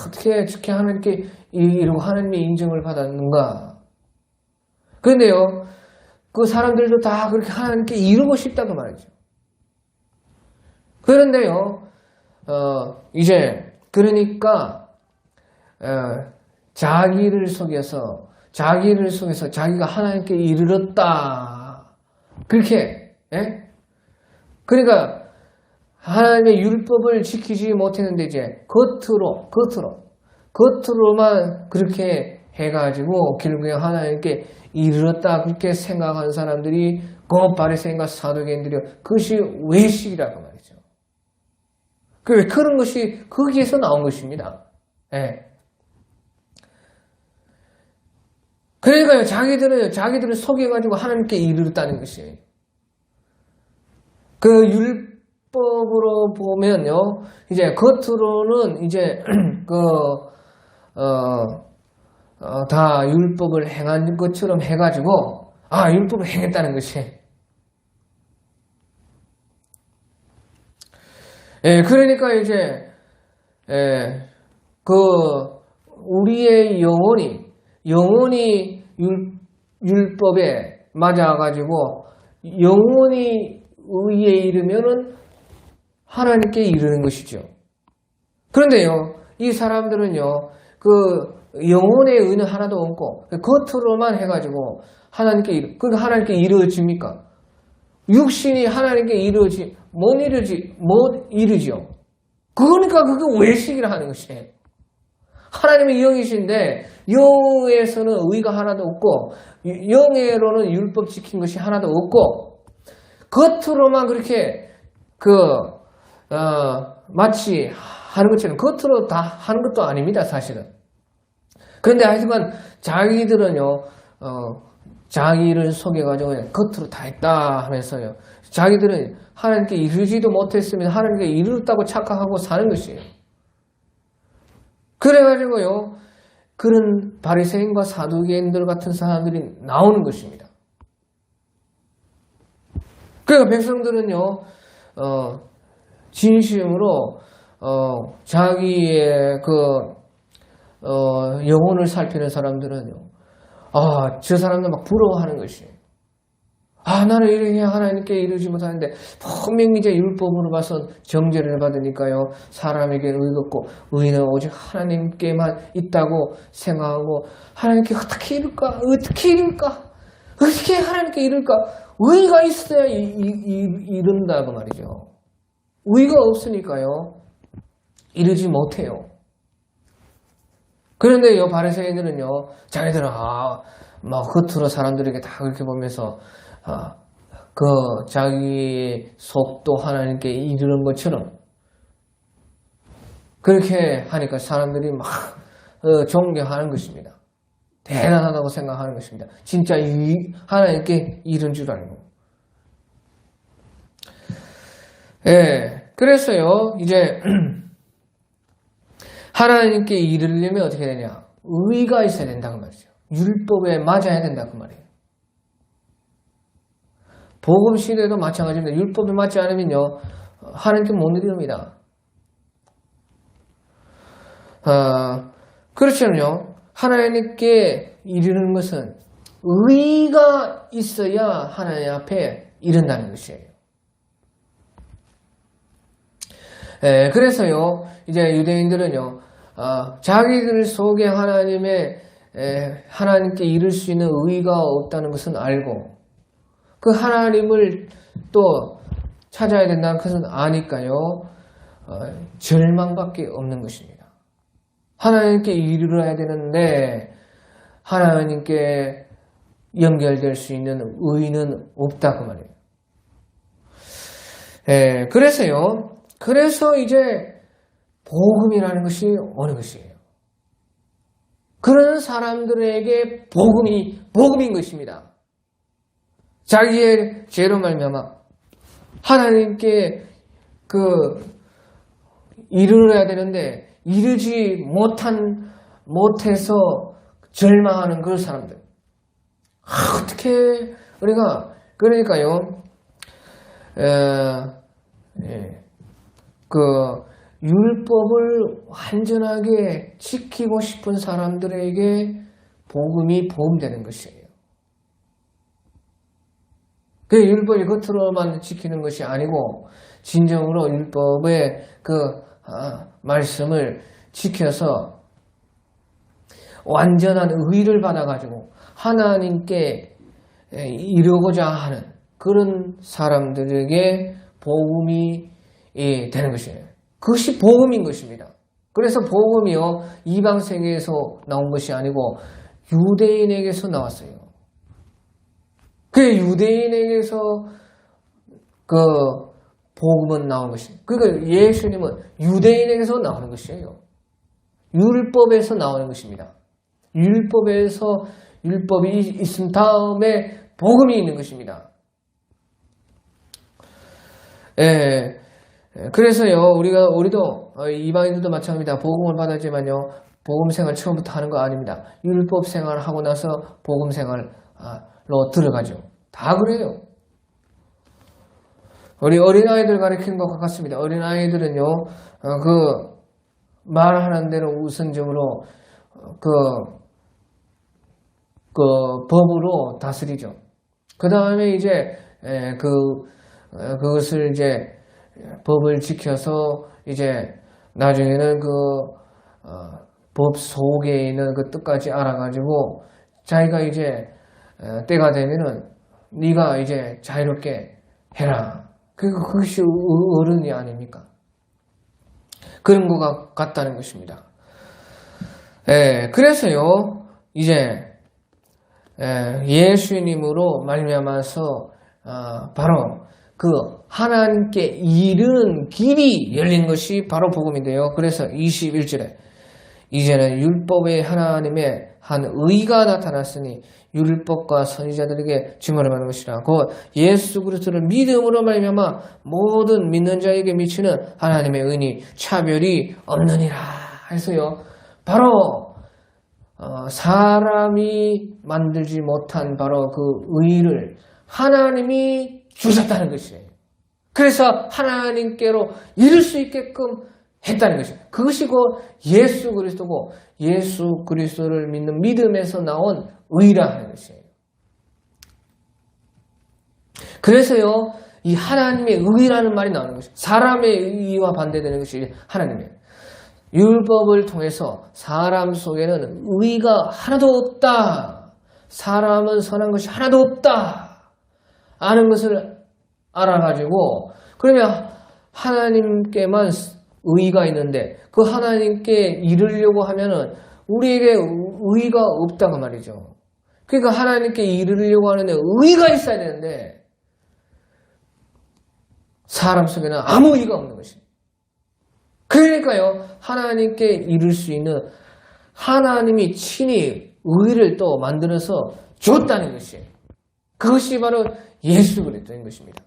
어떻게 하나님께 이러고 하나님의 인정을 받았는가? 그런데요, 그 사람들도 다 그렇게 하나님께 이루고 싶다고 말이죠. 그런데요, 이제 그러니까 자기를 속여서 자기가 하나님께 이르렀다. 그렇게, 그러니까 하나님의 율법을 지키지 못했는데 이제 겉으로만 그렇게 해가지고 결국에 하나님께 이르렀다 그렇게 생각하는 사람들이 그 바리새인과 사두개인들이요. 그것이 외식이라고 말이죠. 그런 것이 거기에서 나온 것입니다. 그러니까요, 자기들을 속여가지고 하나님께 이르렀다는 것이에요. 그 율법으로 보면요, 이제 겉으로는 이제 다 율법을 행한 것처럼 해가지고, 율법을 행했다는 것이. 그러니까 이제, 우리의 영혼이 율법에 맞아가지고, 영혼이 의에 이르면은 하나님께 이르는 것이죠. 그런데요, 이 사람들은요, 영혼의 의는 하나도 없고 겉으로만 해가지고 하나님께 이루어집니까? 육신이 하나님께 못 이르지요. 그러니까 그게 외식이라 하는 것이에요. 하나님의 영이신데 영에서는 의가 하나도 없고 영으로는 율법 지킨 것이 하나도 없고 겉으로만 그렇게 마치 하는 것처럼 겉으로 다 하는 것도 아닙니다, 사실은. 그런데 하지만 자기들은요, 자기를 속여가지고 겉으로 다 했다 하면서요. 자기들은 하나님께 이르지도 못했으면 하나님께 이르렀다고 착각하고 사는 것이에요. 그래가지고요, 그런 바리새인과 사두개인들 같은 사람들이 나오는 것입니다. 그러니까 백성들은요, 진심으로 자기의 영혼을 살피는 사람들은요, 저 사람들 막 부러워하는 것이에요. 나는 이렇게 하나님께 이르지 못하는데 분명히 이제 율법으로 봐서 정죄를 받으니까요, 사람에게 의가 없고 의는 오직 하나님께만 있다고 생각하고 하나님께 어떻게 이룰까? 어떻게 하나님께 이룰까? 의가 있어야 이룬다고 말이죠. 의가 없으니까요, 이르지 못해요. 그런데 이 바리새인들은요, 자기들은 막 겉으로 사람들에게 다 그렇게 보면서 자기 속도 하나님께 이르는 것처럼 그렇게 하니까 사람들이 막 존경하는 것입니다. 대단하다고 생각하는 것입니다. 진짜 하나님께 이른 줄 알고. 그래서요, 이제 하나님께 이르려면 어떻게 되냐? 의가 있어야 된다고 말이죠. 율법에 맞아야 된다 그 말이에요. 복음 시대도 마찬가지입니다. 율법에 맞지 않으면요, 하나님께 못 이릅니다. 그렇잖아요. 하나님께 이르는 것은 의가 있어야 하나님 앞에 이른다는 것이에요. 그래서요, 이제 유대인들은요, 자기들 속에 하나님께 이룰 수 있는 의가 없다는 것은 알고, 그 하나님을 또 찾아야 된다는 것은 아니까요, 절망밖에 없는 것입니다. 하나님께 이르러야 되는데 하나님께 연결될 수 있는 의는 없다 그 말이에요. 그래서 이제 복음이라는 것이 어느 것이에요. 그런 사람들에게 복음인 것입니다. 자기의 죄로 말미암아 하나님께 이르러야 되는데 이르지 못해서 절망하는 그런 사람들. 어떻게 우리가 그러니까요. 율법을 완전하게 지키고 싶은 사람들에게 복음이 보험되는 것이에요. 그 율법이 겉으로만 지키는 것이 아니고 진정으로 율법의 말씀을 지켜서 완전한 의를 받아가지고 하나님께 이루고자 하는 그런 사람들에게 복음이 되는 것이에요. 그것이 복음인 것입니다. 그래서 복음이요, 이방 세계에서 나온 것이 아니고 유대인에게서 나왔어요. 그 유대인에게서 복음은 나온 것입니다. 그러니까 예수님은 유대인에게서 나오는 것이에요. 율법에서 나오는 것입니다. 율법이 있은 다음에 복음이 있는 것입니다. 그래서요, 우리도 이방인들도 마찬가지입니다. 복음을 받았지만요, 복음 생활 처음부터 하는 거 아닙니다. 율법 생활을 하고 나서 복음 생활로 들어가죠. 다 그래요. 우리 어린아이들 가르치는 것과 같습니다. 어린아이들은요, 말하는 대로 우선적으로 법으로 다스리죠. 그 다음에 이제 그것을 이제 법을 지켜서 이제 나중에는 법 속에 있는 그 뜻까지 알아가지고 자기가 이제 때가 되면은 네가 이제 자유롭게 해라. 그것이 어른이 아닙니까? 그런 것 같다는 것입니다. 그래서요, 이제 예수님으로 말미암아서 바로 그 하나님께 이르는 길이 열린 것이 바로 복음인데요. 그래서 21절에 이제는 율법의 하나님의 한 의가 나타났으니 율법과 선지자들에게 증언하는 것이라. 곧 예수 그리스도를 믿음으로 말미암아 모든 믿는 자에게 미치는 하나님의 은이 차별이 없느니라. 해서요, 바로 사람이 만들지 못한 바로 그 의를 하나님이 주셨다는 것이에요. 그래서 하나님께로 이룰 수 있게끔 했다는 것이에요. 그것이 곧 예수 그리스도고, 예수 그리스도를 믿는 믿음에서 나온 의라 하는 것이에요. 그래서요, 이 하나님의 의라는 말이 나오는 것이에요. 사람의 의와 반대되는 것이 하나님이에요. 율법을 통해서 사람 속에는 의가 하나도 없다. 사람은 선한 것이 하나도 없다. 아는 것을 알아가지고, 그러면 하나님께만 의가 있는데 그 하나님께 이르려고 하면은 우리에게 의가 없다고 말이죠. 그러니까 하나님께 이르려고 하는데 의가 있어야 되는데 사람 속에는 아무 의가 없는 것입니다. 그러니까요, 하나님께 이룰 수 있는 하나님이 친히 의를 또 만들어서 줬다는 것이에요. 그것이 바로 예수 그리스도인 것입니다.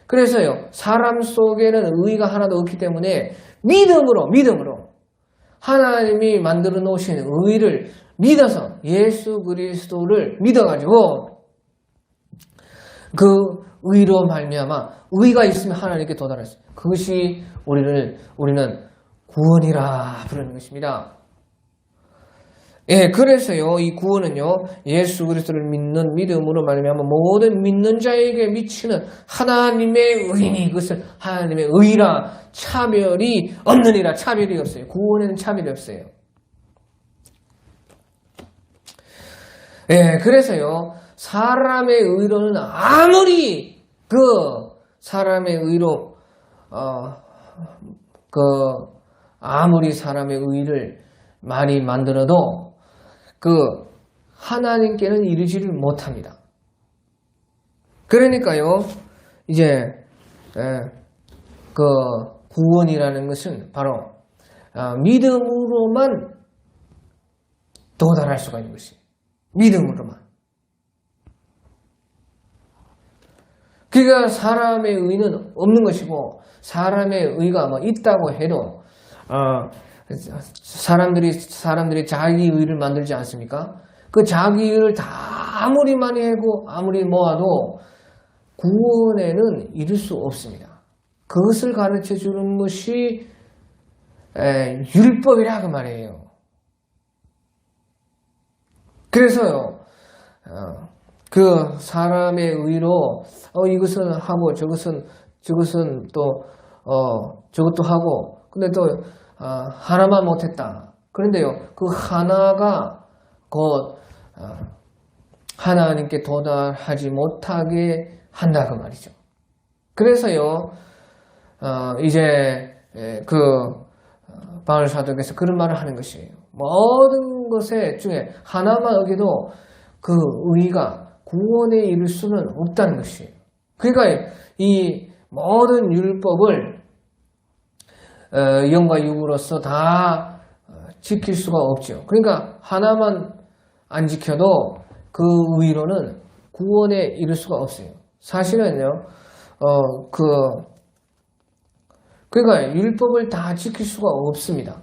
그래서요, 사람 속에는 의가 하나도 없기 때문에 믿음으로 하나님이 만들어 놓으신 의를 믿어서 예수 그리스도를 믿어가지고 그 의로 말미암아 의가 있으면 하나님께 도달할 수 있어요. 그것이 우리는 구원이라 부르는 것입니다. 그래서요, 이 구원은요, 예수 그리스도를 믿는 믿음으로 말미암아 모든 믿는 자에게 미치는 하나님의 의니, 그것을 하나님의 의라, 차별이 없느니라. 차별이 없어요. 구원에는 차별이 없어요. 그래서요, 사람의 의로는 아무리 그 사람의 의로 아무리 사람의 의를 많이 만들어도 그 하나님께는 이르지를 못합니다. 그러니까요, 이제 그 구원이라는 것은 바로 믿음으로만 도달할 수가 있는 것이에요. 믿음으로만. 그러니까 사람의 의는 없는 것이고, 사람의 의가 뭐 있다고 해도 사람들이 자기 의를 만들지 않습니까? 그 자기 의를 다 아무리 많이 하고 아무리 모아도 구원에는 이룰 수 없습니다. 그것을 가르쳐 주는 것이 율법이라 그 말이에요. 그래서요, 그 사람의 의로 이것은 하고 저것은 또 저것도 하고, 근데 또 하나만 못했다. 그런데요, 그 하나가 곧 하나님께 도달하지 못하게 한다 그 말이죠. 그래서요, 이제 그 바울 사도께서 그런 말을 하는 것이에요. 모든 것에 중에 하나만 어기도 그 의가 구원에 이를 수는 없다는 것이에요. 그러니까 이 모든 율법을 영과 육으로서 다 지킬 수가 없죠. 그러니까 하나만 안 지켜도 그 의로는 구원에 이를 수가 없어요. 사실은요, 그러니까 율법을 다 지킬 수가 없습니다.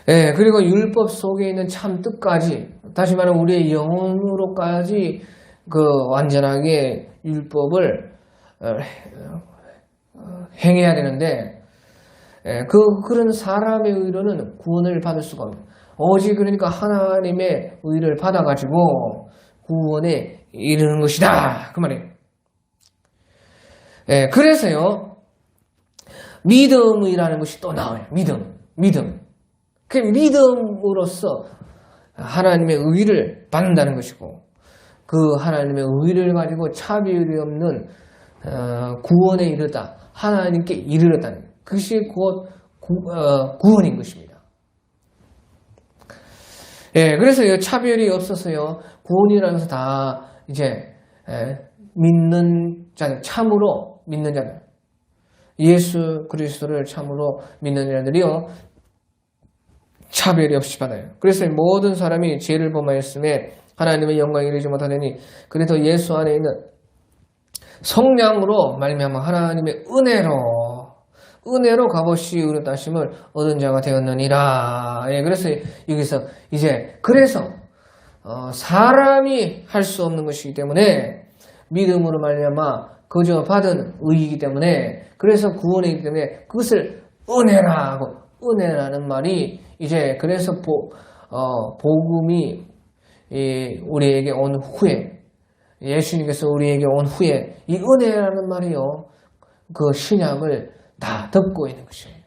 그리고 율법 속에 있는 참 뜻까지, 다시 말하면 우리의 영혼으로까지 그 완전하게 율법을 행해야 되는데, 그런 사람의 의로는 구원을 받을 수가 없어요. 오직 그러니까 하나님의 의를 받아가지고 구원에 이르는 것이다 그 말이에요. 그래서요, 믿음이라는 것이 또 나와요. 믿음. 그 믿음으로써 하나님의 의를 받는다는 것이고 그 하나님의 의를 가지고 차별이 없는 구원에 이르다 하나님께 이르렀다는 그것이 곧 구원인 것입니다. 예, 그래서 차별이 없어서요 구원이라는 것은 다 이제 믿는 자들 참으로 믿는 자들 예수 그리스도를 참으로 믿는 자들이요 차별이 없이 받아요. 그래서 모든 사람이 죄를 범하였음에 하나님의 영광에 이르지 못하더니 그래도 예수 안에 있는 성량으로 말미암아 하나님의 은혜로 값없이 의롭다 하심을 얻은 자가 되었느니라. 예, 그래서 여기서 이제 그래서 사람이 할 수 없는 것이기 때문에 믿음으로 말미암아 거저 받은 의이기 때문에 그래서 구원이기 때문에 그것을 은혜라고 은혜라는 말이 이제 그래서 복음이 우리에게 온 후에 예수님께서 우리에게 온 후에 이 은혜라는 말이요 그 신약을 다 덮고 있는 것이에요.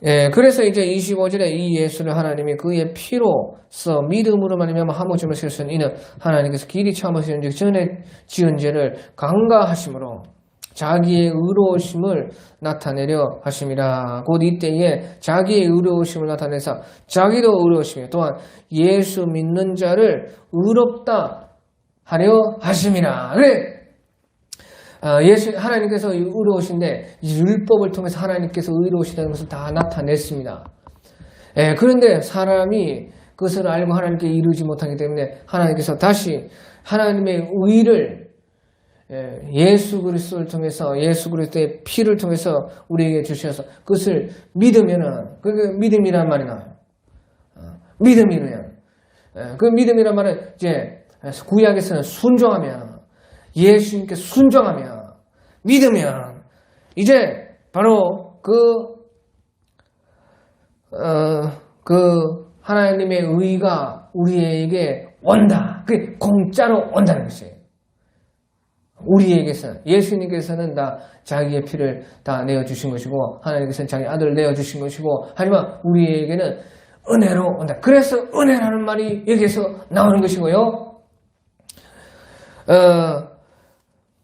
예, 그래서 이제 25절에 이 예수를 하나님이 그의 피로써 믿음으로 말미암아 하무짐을 세우신 이는 하나님께서 길이 참으시는 즉 전에 지은 죄를 강가하심으로 자기의 의로우심을 나타내려 하심이라. 곧 이때에 자기의 의로우심을 나타내서 자기도 의로우시며 또한 예수 믿는 자를 의롭다 하려 하심이라. 그래 하나님께서 의로우신데 율법을 통해서 하나님께서 의로우시다는 것을 다 나타냈습니다. 예, 그런데 사람이 그것을 알고 하나님께 이르지 못하기 때문에 하나님께서 다시 하나님의 의를 예수 그리스도를 통해서 예수 그리스도의 피를 통해서 우리에게 주셔서 그것을 믿으면은 그 믿음이란 말이 나와요. 믿음이면 그 믿음이란 말은 이제 구약에서는 순종하면 예수님께 순종하면 믿으면 이제 바로 그 하나님의 의가 우리에게 온다. 그게 공짜로 온다는 것이에요. 우리에게서는 예수님께서는 다 자기의 피를 다 내어주신 것이고 하나님께서는 자기 아들을 내어주신 것이고 하지만 우리에게는 은혜로 온다. 그래서 은혜라는 말이 여기에서 나오는 것이고요.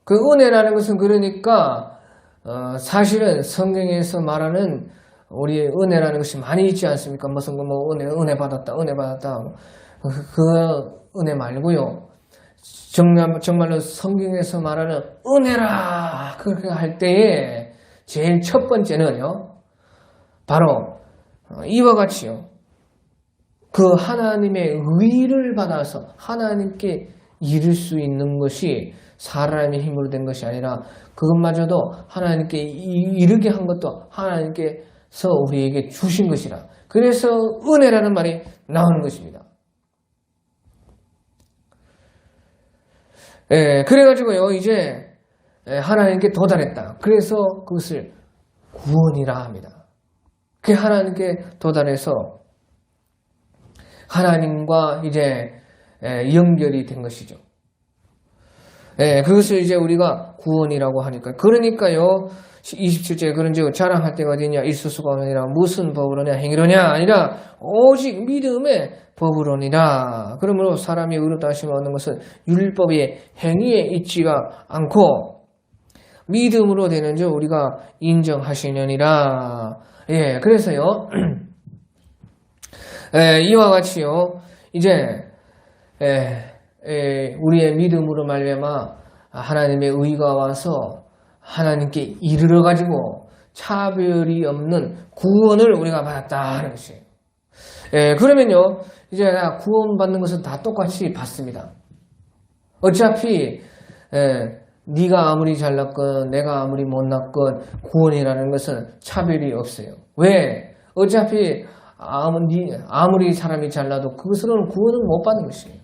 그 은혜라는 것은 그러니까 사실은 성경에서 말하는 우리의 은혜라는 것이 많이 있지 않습니까? 무슨 은혜 받았다 그 은혜 말고요. 정말로 성경에서 말하는 은혜라 그렇게 할 때에 제일 첫 번째는요. 바로 이와 같이요. 그 하나님의 의를 받아서 하나님께 이룰 수 있는 것이 사람의 힘으로 된 것이 아니라 그것마저도 하나님께 이르게 한 것도 하나님께서 우리에게 주신 것이라. 그래서 은혜라는 말이 나오는 것입니다. 예, 그래가지고요, 이제 하나님께 도달했다. 그래서 그것을 구원이라 합니다. 그 하나님께 도달해서 하나님과 이제 연결이 된 것이죠. 예, 그것을 이제 우리가 구원이라고 하니까. 그러니까요, 27절에 그런즉 자랑할 때가 어디냐? 있을 수가 없느니라. 무슨 법으로냐? 행위로냐? 아니라 오직 믿음의 법으로니라. 그러므로 사람이 의롭다 하심을 얻는 것은 율법의 행위에 있지가 않고 믿음으로 되는 줄 우리가 인정하시느니라. 예, 그래서요, 이와 같이요, 이제 우리의 믿음으로 말미암아 하나님의 의가 와서 하나님께 이르러 가지고 차별이 없는 구원을 우리가 받았다 하는 것이에요. 그러면요 이제 구원받는 것은 다 똑같이 받습니다. 어차피 네가 아무리 잘났건 내가 아무리 못났건 구원이라는 것은 차별이 없어요. 왜? 어차피 아무리 사람이 잘나도 그것으로는 구원을 못 받는 것이에요.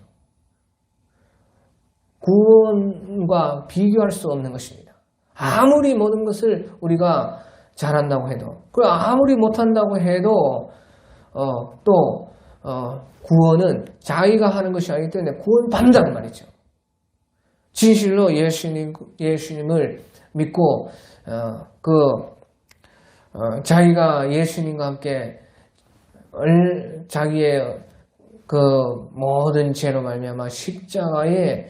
구원과 비교할 수 없는 것입니다. 아무리 모든 것을 우리가 잘한다고 해도 그리고 아무리 못한다고 해도 구원은 자기가 하는 것이 아니기 때문에 구원받는다는 말이죠. 진실로 예수님을 믿고 자기가 예수님과 함께 자기의 그 모든 죄로 말미암아 십자가에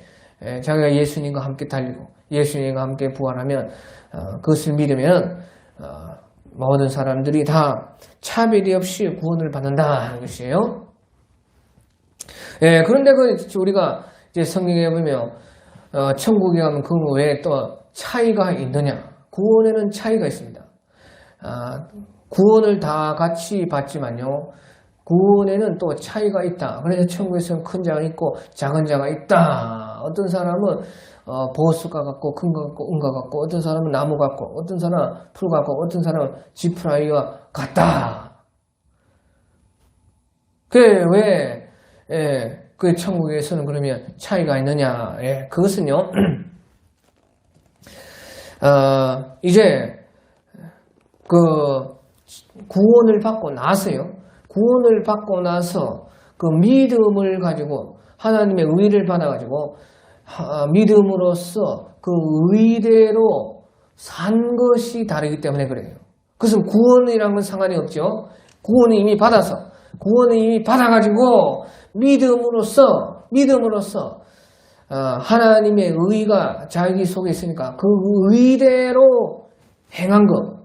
자기가 예수님과 함께 달리고 예수님과 함께 부활하면 그것을 믿으면 모든 사람들이 다 차별이 없이 구원을 받는다 하는 것이에요. 그런데 우리가 이제 성경에 보면 천국에 가면 그 외에 또 차이가 있느냐? 구원에는 차이가 있습니다. 구원을 다 같이 받지만요. 구원에는 또 차이가 있다. 그래서 천국에서는 큰 자가 있고 작은 자가 있다. 어떤 사람은 보호수가 같고 큰 것 같고 은과 같고 어떤 사람은 나무 같고 어떤 사람은 풀 같고 어떤 사람은 지푸라기와 같다. 그 천국에서는 그러면 차이가 있느냐? 그것은요. 이제 그 구원을 받고 나서요. 구원을 받고 나서 그 믿음을 가지고 하나님의 의를 받아가지고 믿음으로써 그 의대로 산 것이 다르기 때문에 그래요. 그것은 구원이라는 건 상관이 없죠. 구원을 이미 받아가지고 믿음으로써 하나님의 의가 자기 속에 있으니까 그 의대로 행한 것.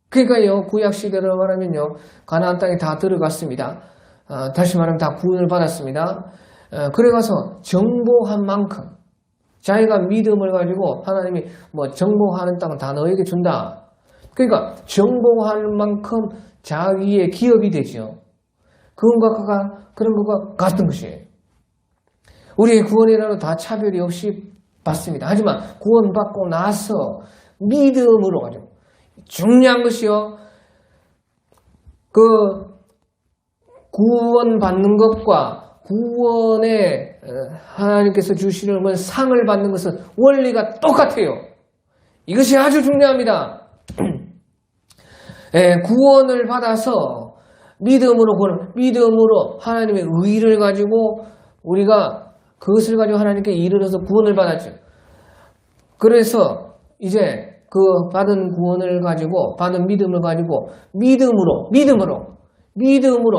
그러니까요, 구약시대로 말하면요, 가나안 땅에 다 들어갔습니다. 다시 말하면 다 구원을 받았습니다. 그래가서 정복한 만큼, 자기가 믿음을 가지고 하나님이 정복하는 땅은 다 너에게 준다. 그러니까 정복할 만큼 자기의 기업이 되죠. 그런 것과 같은 것이에요. 우리의 구원이라도 다 차별이 없이 받습니다. 하지만 구원받고 나서 믿음으로 가지고 중요한 것이요. 그 구원받는 것과 구원에 하나님께서 주시는 상을 받는 것은 원리가 똑같아요. 이것이 아주 중요합니다. 구원을 받아서 믿음으로 하나님의 의를 가지고 우리가 그것을 가지고 하나님께 이르러서 구원을 받았죠. 그래서 이제 그 받은 구원을 가지고 받은 믿음을 가지고 믿음으로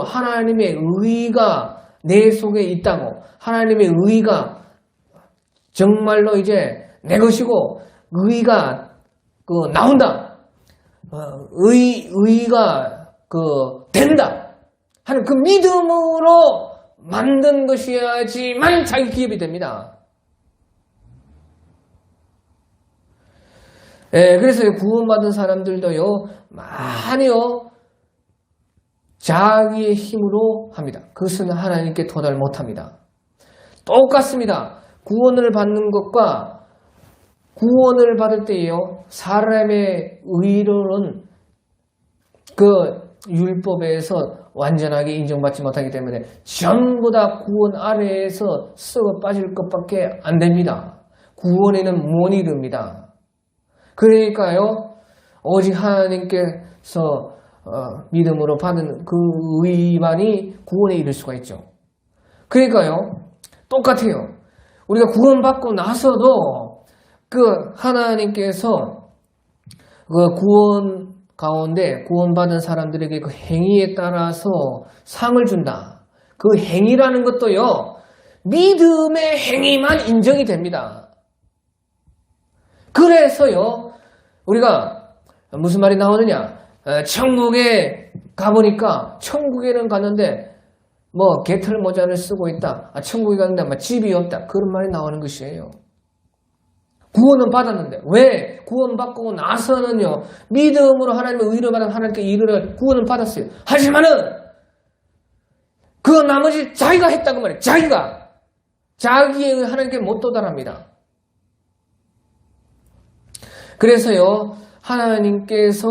하나님의 의가 내 속에 있다고 하나님의 의가 정말로 이제 내 것이고 의가 나온다. 의가 된다 하는 그 믿음으로 만든 것이어야지만 자기 기업이 됩니다. 그래서 구원받은 사람들도요, 많이요, 자기의 힘으로 합니다. 그것은 하나님께 도달 못합니다. 똑같습니다. 구원을 받는 것과 구원을 받을 때에요, 사람의 의로는 그 율법에서 완전하게 인정받지 못하기 때문에 전부 다 구원 아래에서 썩어 빠질 것밖에 안 됩니다. 구원에는 못 이릅니다. 그러니까요, 오직 하나님께서 믿음으로 받은 그 의만이 구원에 이를 수가 있죠. 그러니까요, 똑같아요. 우리가 구원받고 나서도 그 하나님께서 그 구원 가운데 구원받은 사람들에게 그 행위에 따라서 상을 준다. 그 행위라는 것도요, 믿음의 행위만 인정이 됩니다. 그래서요, 우리가 무슨 말이 나오느냐? 천국에 가보니까 천국에는 갔는데 개털 모자를 쓰고 있다. 천국에 갔는데 집이 없다. 그런 말이 나오는 것이에요. 구원은 받았는데 왜? 구원받고 나서는요, 믿음으로 하나님의 의를 받아 하나님께 이르러 구원은 받았어요. 하지만은 그 나머지 자기가 했다고 말해요. 자기의 하나님께 못 도달합니다. 그래서요, 하나님께서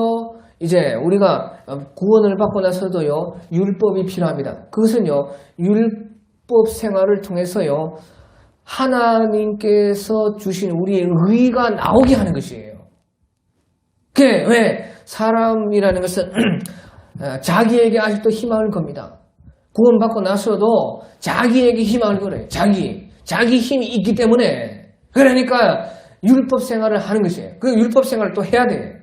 이제 우리가 구원을 받고 나서도요, 율법이 필요합니다. 그것은요, 율법 생활을 통해서요, 하나님께서 주신 우리의 의가 나오게 하는 것이에요. 그게 왜? 사람이라는 것은 자기에게 아직도 희망을 겁니다. 구원받고 나서도 자기에게 희망을 걸어요. 자기 힘이 있기 때문에. 그러니까 율법 생활을 하는 것이에요. 그 율법 생활을 또 해야 돼요.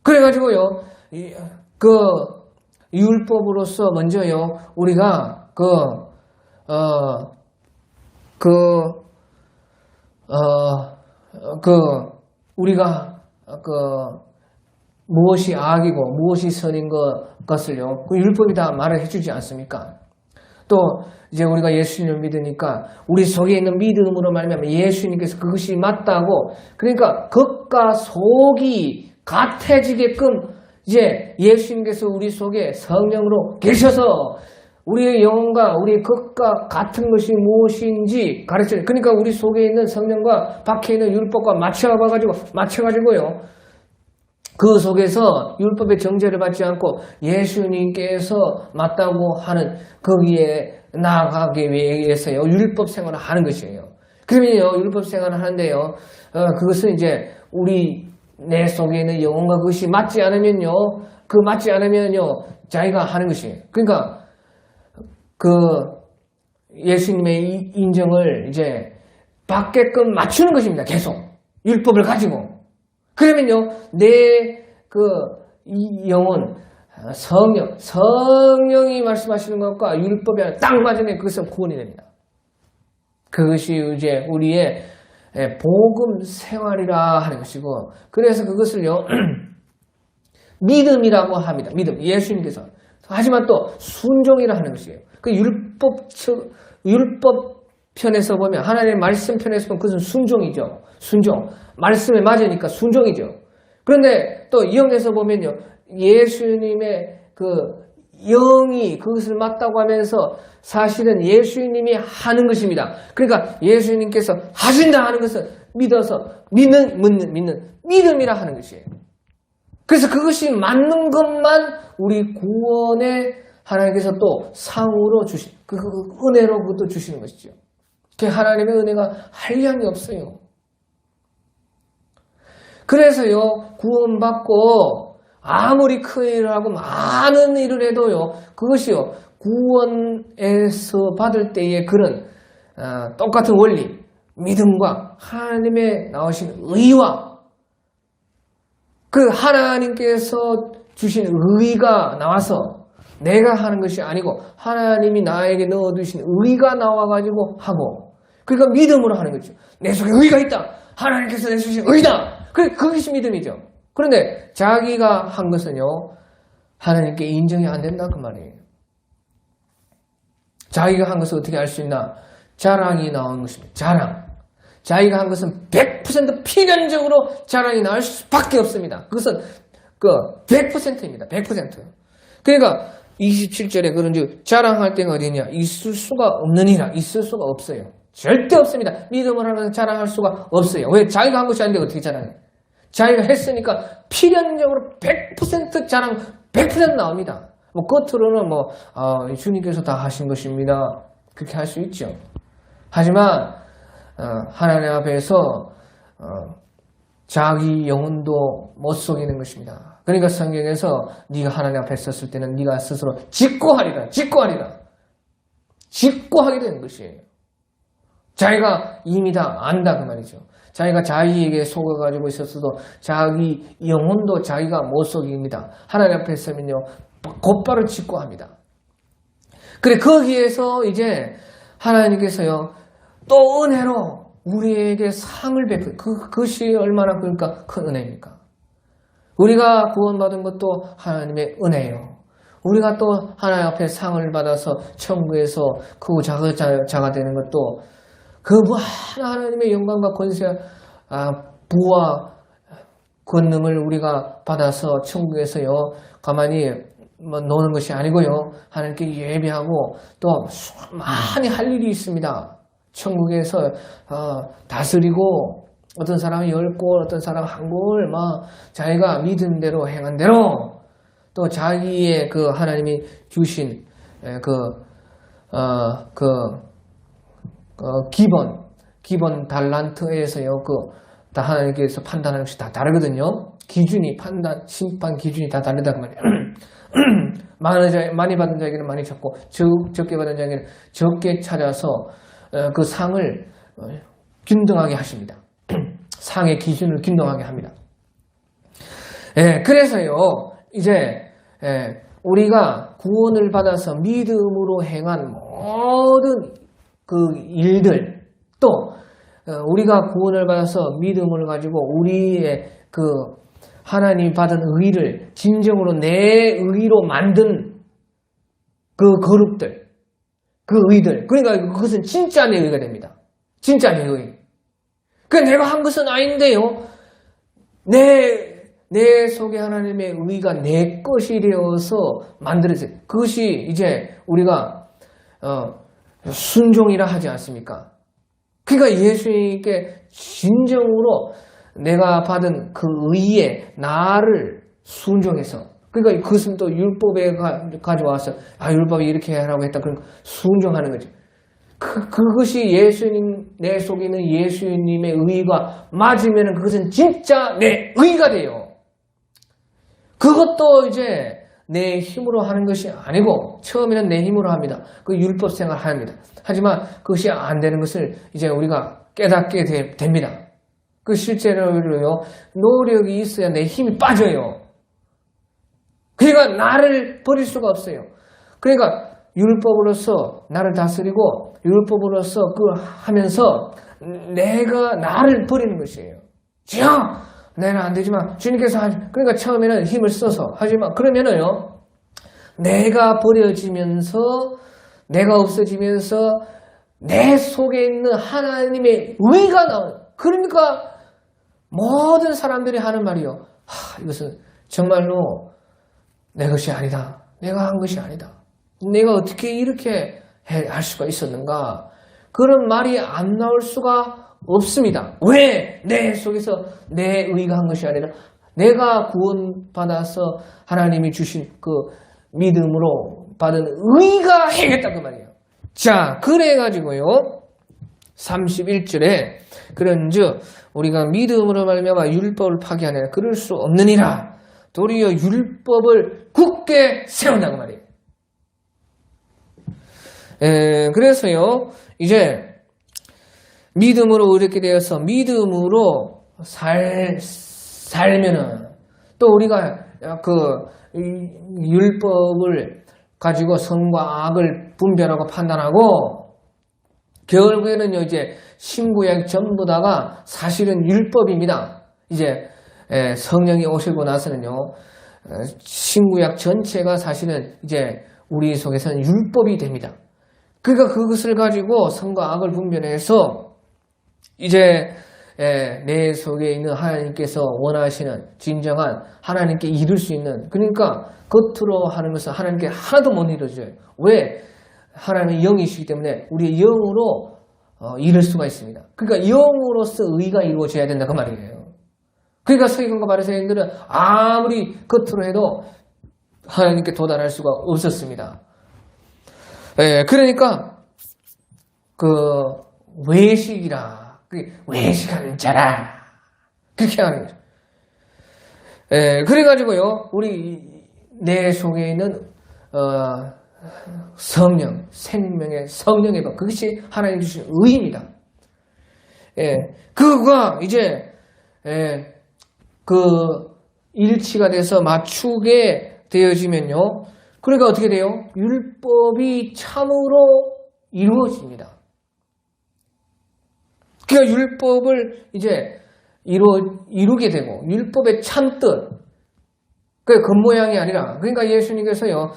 그래가지고요, 율법으로서 먼저요, 우리가 우리가 무엇이 악이고 무엇이 선인 것을요, 그 율법이 다 말을 해주지 않습니까? 또 이제 우리가 예수님을 믿으니까 우리 속에 있는 믿음으로 말미암아 예수님께서 그것이 맞다고, 그러니까 겉과 속이 같아지게끔 이제 예수님께서 우리 속에 성령으로 계셔서 우리의 영혼과 우리의 겉과 같은 것이 무엇인지 가르쳐요. 그러니까 우리 속에 있는 성령과 밖에 있는 율법과 맞춰가지고요, 그 속에서 율법의 정죄를 받지 않고 예수님께서 맞다고 하는 거기에 나아가기 위해서요, 율법 생활을 하는 것이에요. 그러면요, 율법 생활을 하는데요, 그것은 이제 내 속에 있는 영혼과 그것이 맞지 않으면요, 자기가 하는 것이에요. 그러니까 예수님의 인정을 이제 받게끔 맞추는 것입니다. 계속 율법을 가지고. 그러면요, 이 영혼, 성령이 말씀하시는 것과 율법이 딱 맞으면 그것은 구원이 됩니다. 그것이 이제 우리의 복음 생활이라 하는 것이고, 그래서 그것을요, 믿음이라고 합니다. 믿음. 예수님께서. 하지만 또 순종이라 하는 것이에요. 그 율법 편에서 보면, 하나님의 말씀 편에서 보면 그것은 순종이죠. 순종. 말씀에 맞으니까 순종이죠. 그런데 또 영에서 보면요, 예수님의 영이 그것을 맞다고 하면서 사실은 예수님이 하는 것입니다. 그러니까 예수님께서 하신다 하는 것은 믿어서 믿는 믿음이라 하는 것이에요. 그래서 그것이 맞는 것만 우리 구원에 하나님께서 또 상으로 주신, 그 은혜로 그것도 주시는 것이죠. 그 하나님의 은혜가 한량이 없어요. 그래서요, 구원받고 아무리 큰 일을 하고 많은 일을 해도요, 그것이요, 구원에서 받을 때의 그런 똑같은 원리, 믿음과 하나님의 나오신 의와 그 하나님께서 주신 의가 나와서 내가 하는 것이 아니고 하나님이 나에게 넣어두신 의가 나와가지고 하고, 그러니까 믿음으로 하는 거죠. 내 속에 의가 있다. 하나님께서 내주신 의다. 그것이 믿음이죠. 그런데 자기가 한 것은요, 하나님께 인정이 안 된다 그 말이에요. 자기가 한 것을 어떻게 알 수 있나? 자랑이 나오는 것입니다. 자랑. 자기가 한 것은 100% 필연적으로 자랑이 나올 수밖에 없습니다. 그것은 100%입니다. 100%. 그러니까 27절에 그런즉 자랑할 때가 어디냐? 있을 수가 없느니라. 있을 수가 없어요. 절대 없습니다. 믿음을 하면서 자랑할 수가 없어요. 왜? 자기가 한 것이 아닌데 어떻게 자랑해? 자기가 했으니까 필연적으로 100% 자랑 100% 나옵니다. 겉으로는 주님께서 다 하신 것입니다. 그렇게 할 수 있죠. 하지만 하나님 앞에서 자기 영혼도 못 속이는 것입니다. 그러니까 성경에서 네가 하나님 앞에 섰을 때는 네가 스스로 직고하리라. 직고하게 되는 것이에요. 자기가 이미 다 안다 그 말이죠. 자기가 자기에게 속아가지고 있었어도 자기 영혼도 자기가 못 속입니다. 하나님 앞에 서면요, 곧바로 직고합니다. 그래, 거기에서 이제 하나님께서요, 또 은혜로 우리에게 상을 베풀, 그것이 얼마나 그러니까 큰 은혜입니까? 우리가 구원받은 것도 하나님의 은혜예요. 우리가 또 하나님 앞에 상을 받아서 천국에서 크고 작은 자가 되는 것도 그 무한한 하나님의 영광과 권세, 부와 권능을 우리가 받아서 천국에서요, 가만히 노는 것이 아니고요, 하나님께 예배하고 또 많이 할 일이 있습니다. 천국에서 다스리고, 어떤 사람은 10골, 어떤 사람은 1골, 자기가 믿은 대로 행한 대로 또 자기의 하나님이 주신 기본 달란트에서요, 다 하나님께서 판단하는 것이 다 다르거든요. 기준이, 심판 기준이 다 다르다 그 말이에요. 많이 받은 자에게는 많이 찾고, 적게 받은 자에게는 적게 찾아서 그 상을 균등하게 하십니다. 상의 기준을 균등하게 합니다. 그래서요, 이제 우리가 구원을 받아서 믿음으로 행한 모든 그 일들, 또 우리가 구원을 받아서 믿음을 가지고 우리의 그 하나님이 받은 의를 진정으로 내 의로 만든 그 거룩들, 그 의들, 그러니까 그것은 진짜 내 의가 됩니다. 진짜 내 의. 내가 한 것은 아닌데요. 내 속에 하나님의 의가 내 것이 되어서 만들어져요. 그것이 이제 우리가 순종이라 하지 않습니까? 그러니까 예수님께 진정으로 내가 받은 그 의에 나를 순종해서, 그러니까 그것은 또 율법에 가져와서 율법이 이렇게 하라고 했다, 그러니까 순종하는 거죠. 그것이 내 속에 있는 예수님의 의가 맞으면 그것은 진짜 내 의가 돼요. 그것도 이제 내 힘으로 하는 것이 아니고, 처음에는 내 힘으로 합니다. 그 율법 생활을 합니다. 하지만 그것이 안 되는 것을 이제 우리가 깨닫게 됩니다. 그 실제로요, 노력이 있어야 내 힘이 빠져요. 그러니까 나를 버릴 수가 없어요. 그러니까 율법으로서 나를 다스리고 율법으로서 하면서 내가 나를 버리는 것이에요. 주여, 내는 안 되지만 주님께서 그러니까 처음에는 힘을 써서 하지만 그러면은요, 내가 버려지면서 내가 없어지면서 내 속에 있는 하나님의 의가 나오는, 그러니까 모든 사람들이 하는 말이요, 이것은 정말로 내 것이 아니다. 내가 한 것이 아니다. 내가 어떻게 이렇게 할 수가 있었는가? 그런 말이 안 나올 수가 없습니다. 왜? 내 속에서 내 의가 한 것이 아니라 내가 구원받아서 하나님이 주신 그 믿음으로 받은 의가 해야겠다 그 말이에요. 자, 그래가지고요, 31절에 그런즉 우리가 믿음으로 말미암아 율법을 파기하느냐 그럴 수 없느니라. 도리어 율법을 굳게 세운다고 말이에요. 그래서요, 이제 믿음으로 이렇게 되어서 믿음으로 살면은 또 우리가 그 율법을 가지고 선과 악을 분별하고 판단하고, 결국에는요, 이제 신구약 전부 다가 사실은 율법입니다. 이제 성령이 오시고 나서는요, 신구약 전체가 사실은 이제 우리 속에서는 율법이 됩니다. 그러니까 그것을 가지고 선과 악을 분별해서 이제 내 속에 있는 하나님께서 원하시는 진정한 하나님께 이룰 수 있는, 그러니까 겉으로 하는 것은 하나님께 하나도 못 이루어져요. 왜? 하나님은 영이시기 때문에 우리의 영으로 이룰 수가 있습니다. 그러니까 영으로서 의가 이루어져야 된다고 말이에요. 그러니까 서기관과 바리새인들은 아무리 겉으로 해도 하나님께 도달할 수가 없었습니다. 그러니까 그 외식이라, 외식하는 자라, 그렇게 하는 거죠. 그래가지고요, 내 속에 있는 성령, 생명의 성령의 법, 그것이 하나님 주신 의입니다. 그거가 이제 그 일치가 돼서 맞추게 되어지면요, 그러니까 어떻게 돼요? 율법이 참으로 이루어집니다. 그러니까 율법을 이제 이루게 되고, 율법의 참뜻, 그 겉모양이 아니라, 그러니까 예수님께서요,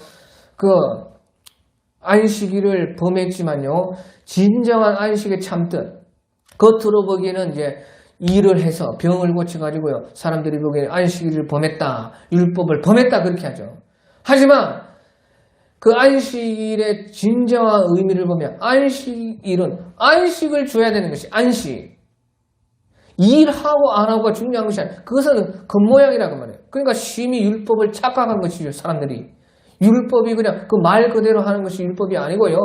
그 안식일을 범했지만요, 진정한 안식의 참뜻, 겉으로 보기에는 이제 일을 해서 병을 고쳐가지고요, 사람들이 보기에는 안식일을 범했다, 율법을 범했다, 그렇게 하죠. 하지만 그 안식일의 진정한 의미를 보면, 안식일은 안식을 줘야 되는 것이 안식. 일하고 안 하고가 중요한 것이 아니라, 그것은 겉모양이라고 말해요. 그러니까 심히 율법을 착각한 것이죠, 사람들이. 율법이 그냥 그 말 그대로 하는 것이 율법이 아니고요.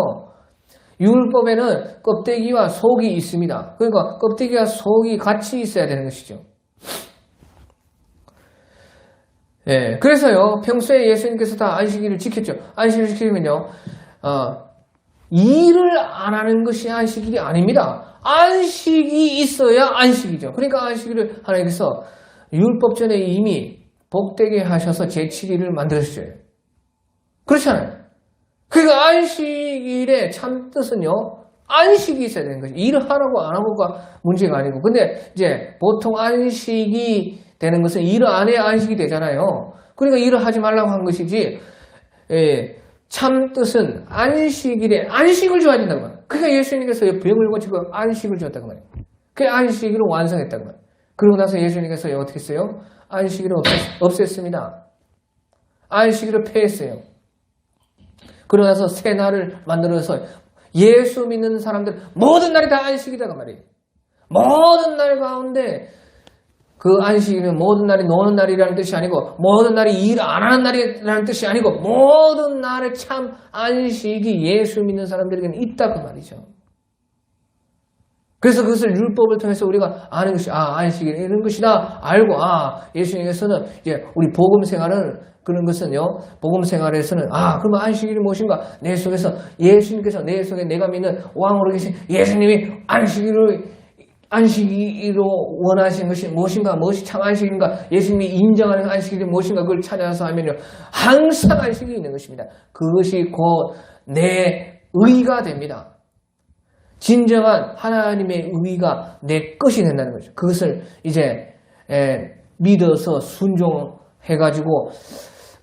율법에는 껍데기와 속이 있습니다. 그러니까 껍데기와 속이 같이 있어야 되는 것이죠. 그래서요, 평소에 예수님께서 다 안식일을 지켰죠. 안식일을 지키면요, 일을 안 하는 것이 안식일이 아닙니다. 안식이 있어야 안식이죠. 그러니까 안식일을 하나님께서 율법 전에 이미 복되게 하셔서 제7일을 만들으셨어요. 그렇잖아요. 그러니까 안식일의 참 뜻은요, 안식이 있어야 되는 거죠. 일을 하라고 안 하고가 문제가 아니고. 근데 이제 보통 안식이 되는 것은 일을 안 해야 안식이 되잖아요. 그러니까 일을 하지 말라고 한 것이지, 참 뜻은 안식일에 안식을 줘야 된다고 말이에요. 그러니까 예수님께서 병을 고치고 안식을 주었다고 말이에요. 그 안식일을 완성했다고 말이에요. 그러고 나서 예수님께서 어떻게 했어요? 안식일을 없앴습니다. 안식일을 폐했어요. 그러고 나서 새 날을 만들어서 예수 믿는 사람들 모든 날이 다 안식이다가 말이에요. 모든 날 가운데 그 안식일은 모든 날이 노는 날이라는 뜻이 아니고 모든 날이 일 안 하는 날이라는 뜻이 아니고 모든 날에 참 안식이 예수 믿는 사람들에게는 있다고 말이죠. 그래서 그것을 율법을 통해서 우리가 아는 것이 안식일 이런 것이다 알고 예수님께서는 이제 우리 복음 생활은 그런 것은요 복음 생활에서는 그러면 안식일이 무엇인가 내 속에서 예수님께서 내 속에 내가 믿는 왕으로 계신 예수님이 안식일로 원하시는 것이 무엇인가 무엇이 참 안식인가 예수님이 인정하는 안식일이 무엇인가 그걸 찾아서 하면요 항상 안식이 있는 것입니다. 그것이 곧 내 의가 됩니다. 진정한 하나님의 의가 내 것이 된다는 거죠. 그것을 이제 믿어서 순종해가지고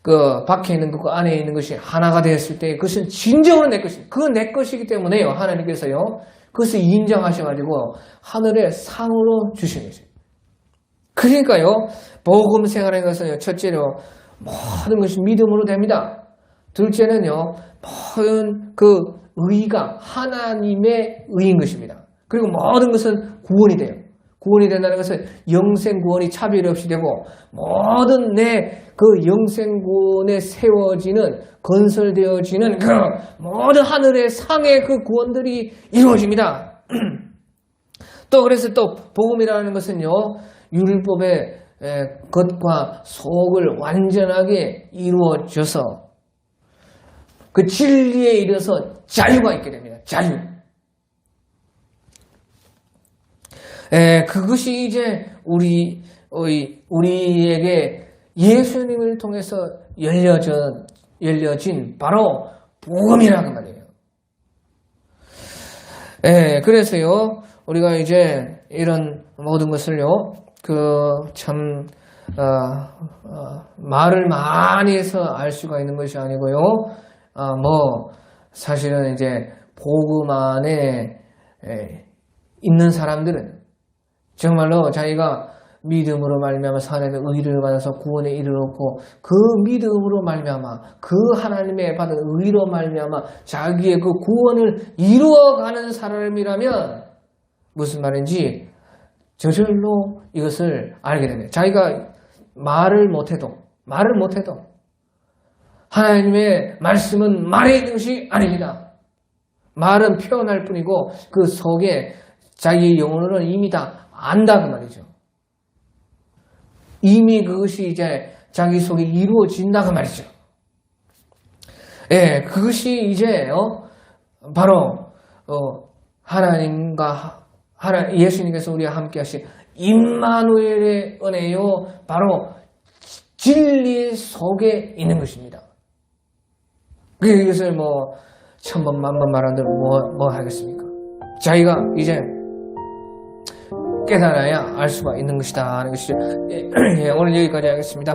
그 밖에 있는 것과 안에 있는 것이 하나가 되었을 때 그것은 진정으로 내 것입니다. 그건 내 것이기 때문에요. 하나님께서요. 그것을 인정하셔가지고 하늘의 상으로 주시는 거죠. 그러니까요. 복음 생활의 것은 첫째로 모든 것이 믿음으로 됩니다. 둘째는요. 모든 그 의가 하나님의 의인 것입니다. 그리고 모든 것은 구원이 돼요. 구원이 된다는 것은 영생 구원이 차별 없이 되고 모든 내 그 영생 구원에 세워지는 건설되어지는 그 모든 하늘의 상의 그 구원들이 이루어집니다. 또 그래서 또 복음이라는 것은요 율법의 겉과 속을 완전하게 이루어져서 그 진리에 이르러서 자유가 있게 됩니다. 자유. 그것이 이제 우리에게 예수님을 통해서 열려진 바로 복음이라는 말이에요. 그래서요, 우리가 이제 이런 모든 것을요, 말을 많이 해서 알 수가 있는 것이 아니고요, 사실은 이제 복음 안에 있는 사람들은 정말로 자기가 믿음으로 말미암아 살아있는 의를 받아서 구원에 이르렀고 그 믿음으로 말미암아 그 하나님의 받은 의로 말미암아 자기의 그 구원을 이루어가는 사람이라면 무슨 말인지 저절로 이것을 알게 됩니다. 자기가 말을 못해도 하나님의 말씀은 말에 있는 것이 아닙니다. 말은 표현할 뿐이고 그 속에 자기 영혼으로는 이미 다 안다 그 말이죠. 이미 그것이 이제 자기 속에 이루어진다 그 말이죠. 그것이 이제 바로 하나님과 예수님께서 우리와 함께 하신 임마누엘의 은혜요 바로 진리 속에 있는 것입니다. 이것을 천번 만번 말하는데 뭐 하겠습니까? 자기가 이제 깨달아야 알 수가 있는 것이다 하는 것이죠. 오늘 여기까지 하겠습니다.